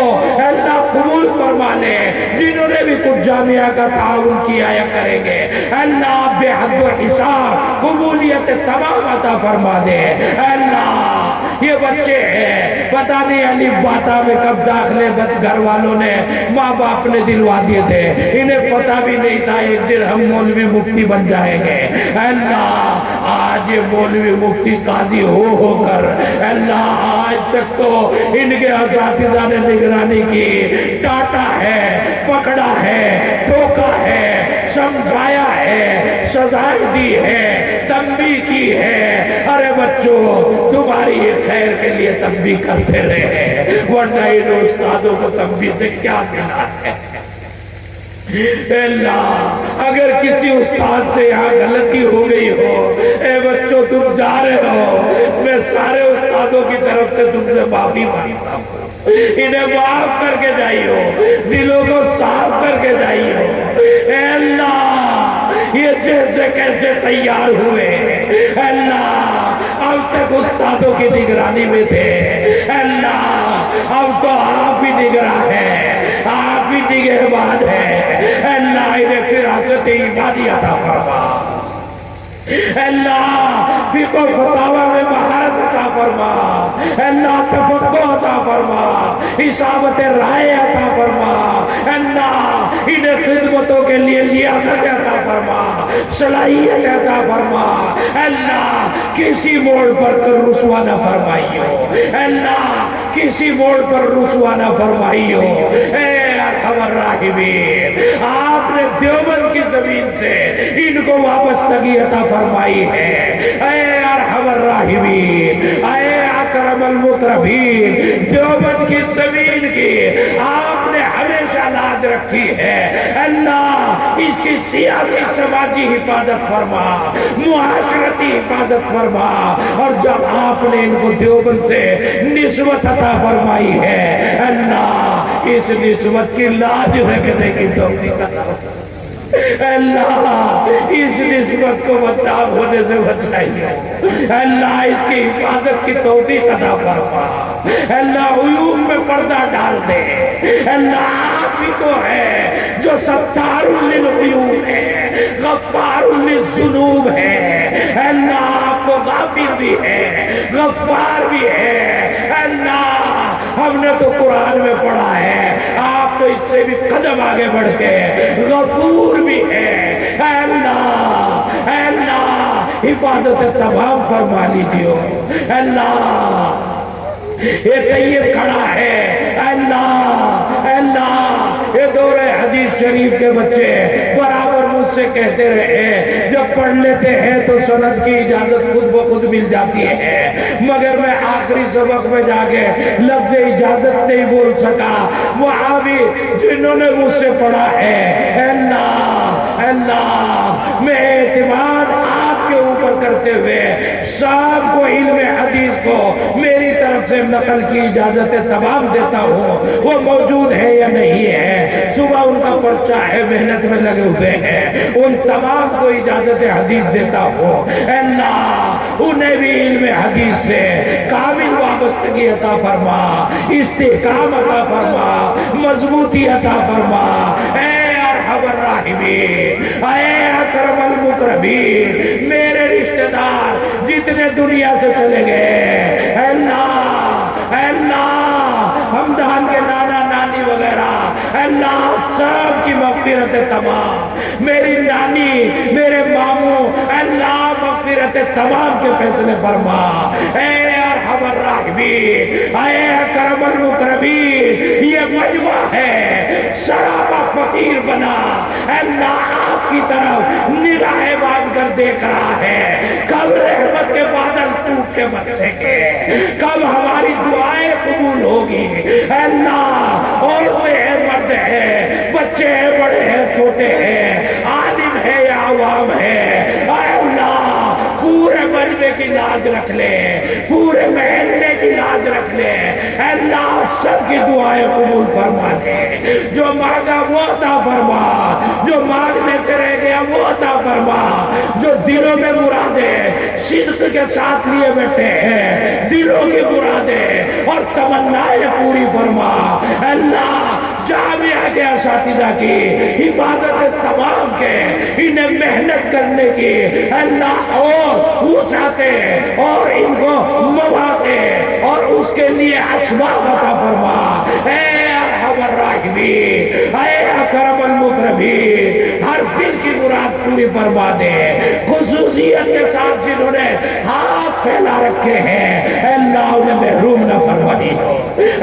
اللہ قبول فرما لے، جنہوں نے بھی کچھ جامعہ کا تعاون کیا یا کریں گے اللہ بے حد و حساب قبولیت تمام عطا فرما دے۔ اللہ یہ بچے ہیں پتہ نہیں علی باتا میں کب داخلے گھر والوں نے ماں باپ نے دلوا دیے تھے، انہیں پتہ بھی نہیں تھا ایک دن ہم مولوی مفتی بن جائیں گے، اللہ آج یہ مولوی مفتی قاضی ہو کر اللہ آج تک تو ان کے اساتذہ نے نگرانی کی، ڈانٹا ہے، پکڑا ہے، ٹوکا ہے، سمجھایا ہے، سزائیں دی ہے، تنبیہ کی ہے، ارے بچوں تمہاری خیر کے لیے تنبیہ کرتے رہے، ورنہ ان استادوں کو تنبیہ سے کیا ملا ہے؟ اللہ اگر کسی استاد سے یہاں غلطی ہو گئی ہو، اے بچوں تم جا رہے ہو، میں سارے استادوں کی طرف سے تم سے معافی مانگتا ہوں، انہیں معاف کر کے جائیو، دلوں کو صاف کر کے جائیو، اے اللہ یہ جیسے کیسے تیار ہوئے، اے اللہ اب تک استادوں کی نگرانی میں تھے، اے اللہ اب تو آپ بھی نگراں ہیں، آپ بھی نگہبان ہیں، اے اللہ انہیں فراست ایمانی عطا فرما، اے اللہ فقہ و فتاوی میں مہارت عطا فرما، اللہ تفقہ عطا فرما، اصابت رائے عطا فرما، اللہ انہیں خدمتوں کے لیے لیاقت عطا فرما، صلاحیت عطا فرما، اللہ کسی موڑ پر رسوا نہ فرمائیو، اللہ کسی موڑ پر رسوا نہ فرمائیو، اے ارحم الراحمین آپ نے دیوبند کی زمین سے ان کو وابستگی عطا فرمائی ہے، اے ارحم الراحمین اے اکرم المکرمین دیوبند کی زمین کی آپ نے ہمیشہ لاج رکھی ہے، اللہ اس کی سیاسی سماجی حفاظت فرما، معاشرتی حفاظت فرما، اور جب آپ نے ان کو دیوبند سے نسبت عطا فرمائی ہے اللہ اس نسبت کی لاج رکھنے کی توفیق عطا فرما، اللہ اس نسبت کو بدنام ہونے سے بچائیے، اللہ اس کی حفاظت کی توفیق عطا فرما، اللہ عیوب میں پردہ ڈال دے، اللہ آپ ہی تو ہے جو ستار للعیوب ہے، غفار للذنوب ہے، اللہ آپ کو غافر بھی ہے، غفار بھی ہے، اللہ ہم نے تو قرآن میں پڑھا ہے آپ تو اس سے بھی قدم آگے بڑھ کے غفور بھی ہے، اے اللہ حفاظت تمام فرما لیجیے، اللہ یہ طیب کھڑا ہے، اللہ یہ دور حدیث شریف کے بچے برابر مجھ سے کہتے رہے جب پڑھ لیتے ہیں تو سند کی اجازت خود بخود مل جاتی ہے، مگر میں آخری سبق میں جا کے لفظ اجازت نہیں بول سکا، وہاں بھی جنہوں نے مجھ سے پڑھا ہے، اللہ میں اعتماد آپ کے اوپر کرتے ہوئے سب کو علم حدیث کو میری طرف سے نقل کی اجازت تمام دیتا ہوں، وہ موجود ہے یا نہیں ہے، صبح ان کا پرچہ ہے محنت میں لگے ہوئے ہیں، ان تمام کو اجازت حدیث دیتا ہوں، اللہ انہیں بھی علم حدیث سے کامل وابستگی عطا فرما، استحکام عطا فرما، مضبوطی عطا فرما، اے ارحم الراحمین اے اکرم المکرمین میرے رشتہ دار جتنے دنیا سے چلے گئے، اللہ ہمدان کے نانا نانی وغیرہ، اللہ سب کی مغفرت تمام، میری نانی میرے ماموں، اللہ مغفرت تمام کے فیصلے فرما، اے ارحم الراحمین اے اکرم المکرمین یہ مجمع ہے سرابہ فقیر بنا، اللہ آپ کی طرف نگاہیں باندھ کر دیکھ رہا ہے، کب رحمت کے بادل ٹوٹ کے برسیں گے، کب ہماری دعائیں قبول ہوگی، اللہ عورتیں ہیں مرد ہیں، بچے ہیں بڑے ہیں چھوٹے ہیں، عالم ہے یا عوام ہے، اے اللہ پورے مجمع کی لاج رکھ لے، پورے محلے کی لاج رکھ لے، اللہ سب کی دعائیں قبول فرما دے، جو مانگا وہ عطا فرما، جو مانگنے سے رہ گیا وہ عطا فرما، جو دلوں میں مرادیں صدق کے ساتھ لیے بیٹھے ہیں دلوں کی مرادیں اور تمنائیں پوری فرما، اللہ جامعہ کے اساتذہ کی حفاظت تمام کے انہیں محنت کرنے کی اللہ اور وسعتیں اور ان کو مواقع اور اس کے لیے اسباب عطا فرما، اے ارحم الراحمین اے اکرم المکرمین ہر دل کی مراد پوری فرما دے، خصوصیت کے ساتھ جنہوں نے ہاتھ پھیلا رکھے ہیں اللہ انہیں محروم نہ فرمائی،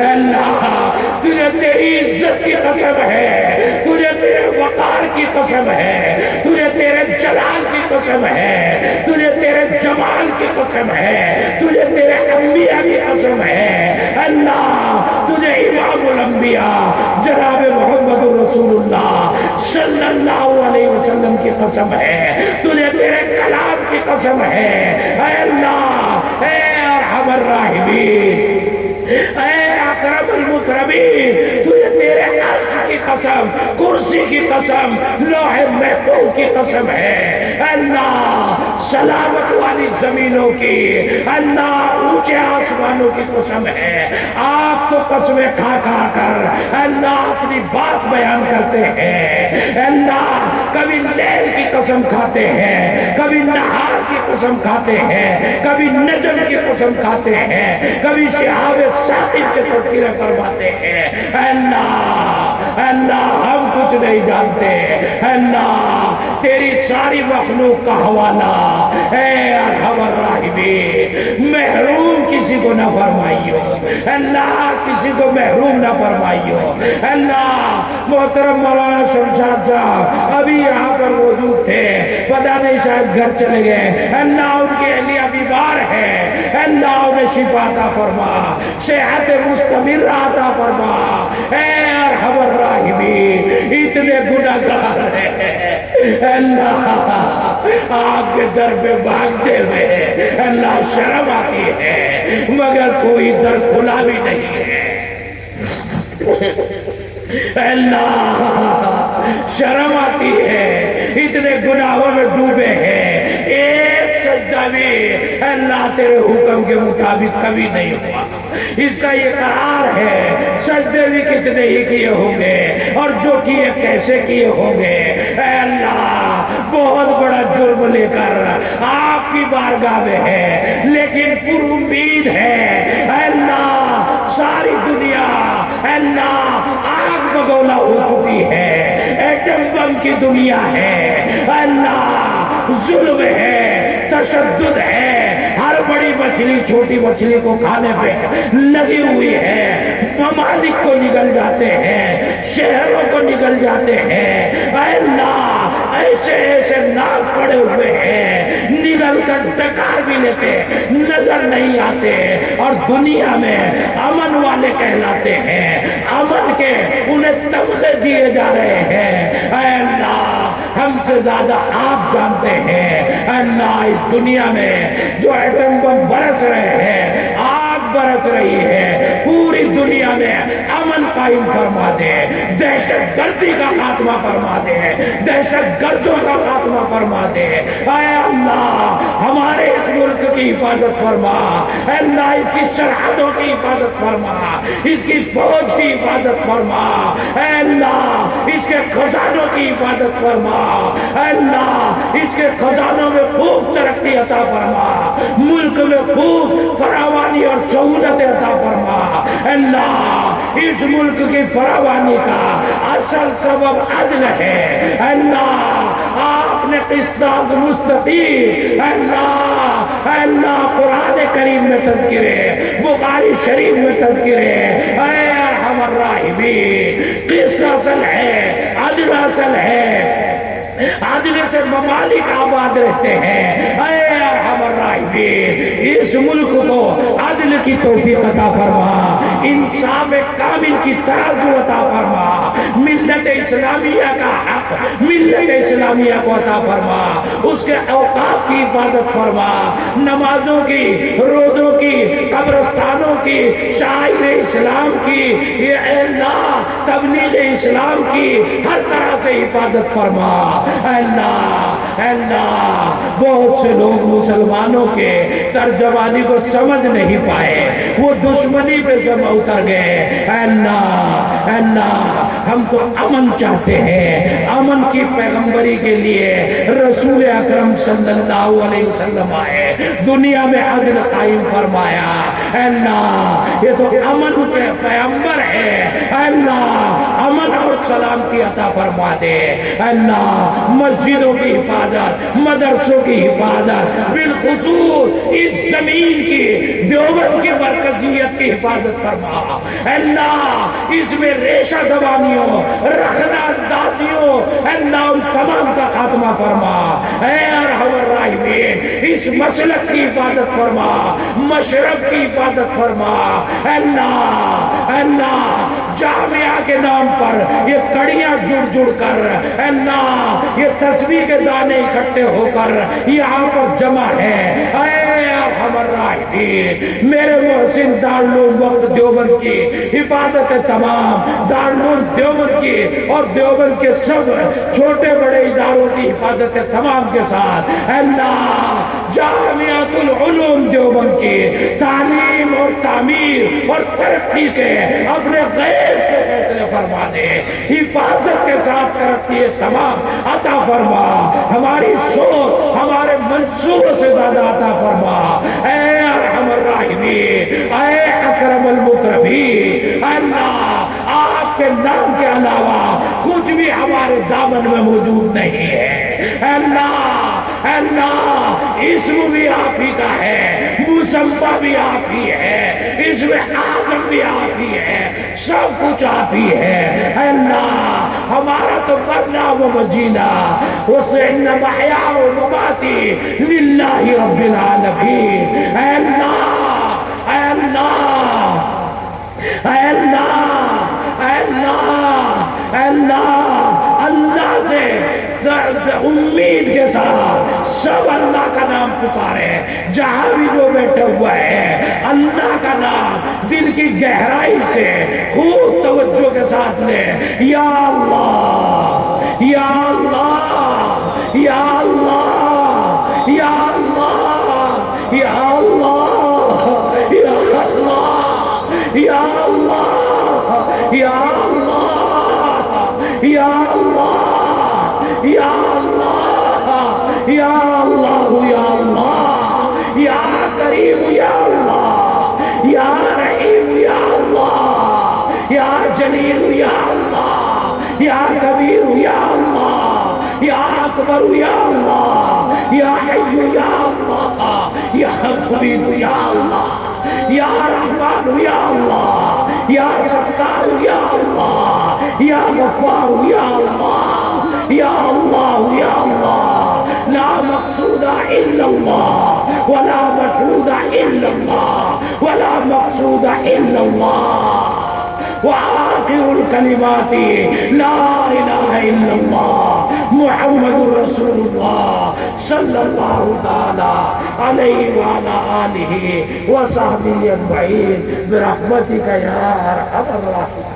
اللہ تجھے تیری عزت کی قسم ہے، تجھے تیرے وقار کی قسم ہے، تجھے تیرے جلال کی قسم ہے، تجھے تیرے جمال کی قسم ہے، تجھے تیرے انبیاء کی قسم ہے، اللہ تجھے امام الانبیاء جناب محمد رسول اللہ صلی اللہ علیہ وسلم کی قسم ہے، تجھے تیرے کلام کی قسم ہے، اے اللہ اے ارحم الراحمین اے اکرم المکرمین تجھے تیرے عرش کی قسم، کرسی کی قسم، لوح محفوظ کی قسم ہے، اللہ سلامت والی زمینوں کی، اللہ پانچ آسمانوں کی قسم ہے، آپ تو قسمیں کھا کھا کر اللہ اپنی بات بیان کرتے ہیں۔ اللہ کبھی لیل کی قسم کھاتے ہیں، کبھی نہار کی قسم کھاتے ہیں، کبھی نجم کی قسم کھاتے ہیں، کبھی شہاب ثاقب کے تذکرے فرماتے ہیں۔ اللہ ہم کچھ نہیں جانتے، اللہ تیری ساری مخلوق کا حوالہ اے ارحم الراحمین، محروم کسی کو نہ فرمائیو اللہ، کسی کو محروم نہ فرمائیو اللہ۔ محترم مولانا شمشاد صاحب ابھی یہاں پر موجود تھے، پتہ نہیں شاید گھر چلے گئے، اللہ ان کی اہلیہ بیمار ہے، اللہ انہیں شفا عطا فرما، صحت مستمر عطا فرما اے ارحم الراحمین۔ اتنے گناہگار ہیں اللہ، آپ کے در پہ بھاگتے ہوئے اللہ شرم آتی ہے، مگر کوئی در کھلا بھی نہیں ہے اللہ، شرم آتی ہے، اتنے گناہوں میں ڈوبے ہیں، ایک سجدہ بھی اللہ تیرے حکم کے مطابق کبھی نہیں ہوا۔ اس کا یہ قرار ہے سجدے بھی کتنے ہی کیے ہوں گے، اور جو کیے کیسے کیے ہوں گے۔ اے اللہ بہت بڑا جرم لے کر آپ کی بارگاہ میں ہے، لیکن پر امید ہے اے اللہ ساری دنیا اے اللہ آگ بگولا ہو چکی ہے، ایٹم بم کی دنیا ہے اے اللہ، ظلم ہے، تشدد ہے، ہر بڑی مچھلی چھوٹی مچھلی کو کھانے پہ لگی ہوئی ہے، ممالک کو نگل جاتے ہیں، شہروں کو نگل جاتے ہیں اے اللہ، ایسے ایسے ناک پڑے ہوئے ہیں، نگل کر ڈکار بھی لیتے نظر نہیں آتے، اور دنیا میں امن والے کہلاتے ہیں، امن کے انہیں تمغے دیے جا رہے ہیں۔ اے اللہ ہم سے زیادہ آپ جانتے ہیں اے اللہ، اس دنیا میں جو ایٹم بم برس رہے ہیں، آگ برس رہی ہے، پوری دنیا میں امن قائم فرما دے، دہشت گردی کا خاتمہ فرما دے، دہشت گردوں کا خاتمہ فرما دے اے اللہ، ہمارے اس ملک کی حفاظت فرما اے اللہ، اس کی سرحدوں کی حفاظت فرما، اس کی فوج کی حفاظت فرما اے اللہ، اس کے خزانوں کی حفاظت فرما اے اللہ، اس کے خزانوں میں خوب ترقی عطا فرما، ملک میں خوب فراوانی اور سہولت عطا فرما اے اللہ۔ اس ملک کی فراوانی کا اصل سبب عدل ہے اے اللہ، آپ نے قسطاس مستقیم اے اللہ، اے اللہ قرآن کریم میں تذکرے، بخاری شریف میں تذکرے، اے ارحم الراحمین، قسط اصل ہے، عدل اصل ہے، عدل سے ممالک آباد رہتے ہیں اے ارحم الراحمین۔ اس ملک کو عدل کی توفیق عطا فرما، انصاف کامل کی ترازو عطا فرما، ملت اسلامیہ کا حق ملت اسلامیہ کو عطا فرما، اس کے اوقاف کی حفاظت فرما، نمازوں کی، روزوں کی، قبرستانوں کی، شاعر اسلام کی، اے اللہ تبلیغ اسلام کی ہر طرح سے حفاظت فرما اے اللہ۔ اے اللہ بہت سے لوگ مسلمانوں کے ترجمانی کو سمجھ نہیں پائے، وہ دشمنی پہ جمع اتر گئے اے اللہ۔ اے اللہ ہم تو امن چاہتے ہیں، امن کی پیغمبری کے لیے رسول اکرم صلی اللہ علیہ وسلم آئے، دنیا میں عدل قائم فرمایا اے اللہ، یہ تو امن کے پیغمبر ہے اے اللہ، امن اور سلامتی عطا فرما دے اے اللہ۔ مسجدوں کی حفاظت، مدرسوں کی حفاظت، بالخصوص اس زمین کی دیوبند کی مرکزیت کی حفاظت فرما اے اللہ، اس میں ریشہ دوانیوں، رخنہ اندازیوں اے اللہ ان تمام کا خاتمہ فرما اے ارحم الراحمین۔ اس مسلک کی حفاظت فرما، مشرب کی حفاظت فرما اے اللہ۔ اے اللہ جامعہ کے نام پر یہ کڑیاں جڑ جڑ کر اے اللہ، یہ تسبیح کے دانے اکٹھے ہو کر یہاں پر جمع ہے اے ارحم الراحمین۔ میرے محسن دارالعلوم وقت دیوبند کی حفاظت تمام، دارالعلوم دیوبند کی اور دیوبند کے سب چھوٹے بڑے اداروں کی حفاظت تمام کے ساتھ اے اللہ، جامعہ جامعۃ العلوم دیوبند کی تعلیم اور تعمیر اور ترقی کے اپنے غیب سے فیصلے فرما دے، حفاظت کے ساتھ ترقی تمام عطا فرما، ہماری سوچ ہمارے منصوبوں سے زیادہ عطا فرما، اے ارحم الراحمین، اے اکرم المکرمین، اے اللہ آپ کے نام کے علاوہ کچھ بھی ہمارے دامن میں موجود نہیں ہے، اے اللہ اسم بھی آپ ہی کا ہے، مسمى بھی آپ ہی ہے، اسم اعظم بھی آپ ہی ہے، سب کچھ آپ ہی ہے، اے اللہ ہمارا تو مرنا و مجینا وَإِنَّ مَحْيَايَ وَمَمَاتِي لِلَّهِ رَبِّ الْعَالَمِينَ، اے اللہ اے اللہ اے اللہ اے اللہ اے اللہ، اللہ سے امید کے ساتھ سب اللہ کا نام پکارے، جہاں بھی جو بیٹھے ہوا ہے اللہ کا نام دل کی گہرائی سے خوب توجہ کے ساتھ لے، یا اللہ یا اللہ یا اللہ یا اللہ یا اللہ یا اللہ یا اللہ یا اللہ یا اللہ یا اللہ یا اللہ یا اللہ یا کریم یا اللہ یا رحیم یا اللہ یا جلیل یا اللہ یا کبیر یا اللہ یا اکبر یا اللہ یا حی یا اللہ یا حمید یا اللہ یا رحمان یا اللہ یا ستار یا اللہ یا غفار یا اللہ یا اللہ یا اللہ، لا مقصود الا اللہ ولا مشہود الا اللہ ولا مقصود الا اللہ، وآخر الکلمات لا الہ الا اللہ محمد رسول اللہ صلی اللہ تعالی علیہ وعلا آلہ وصحبہ اجمعین برحمتک یا ارحم الراحمین۔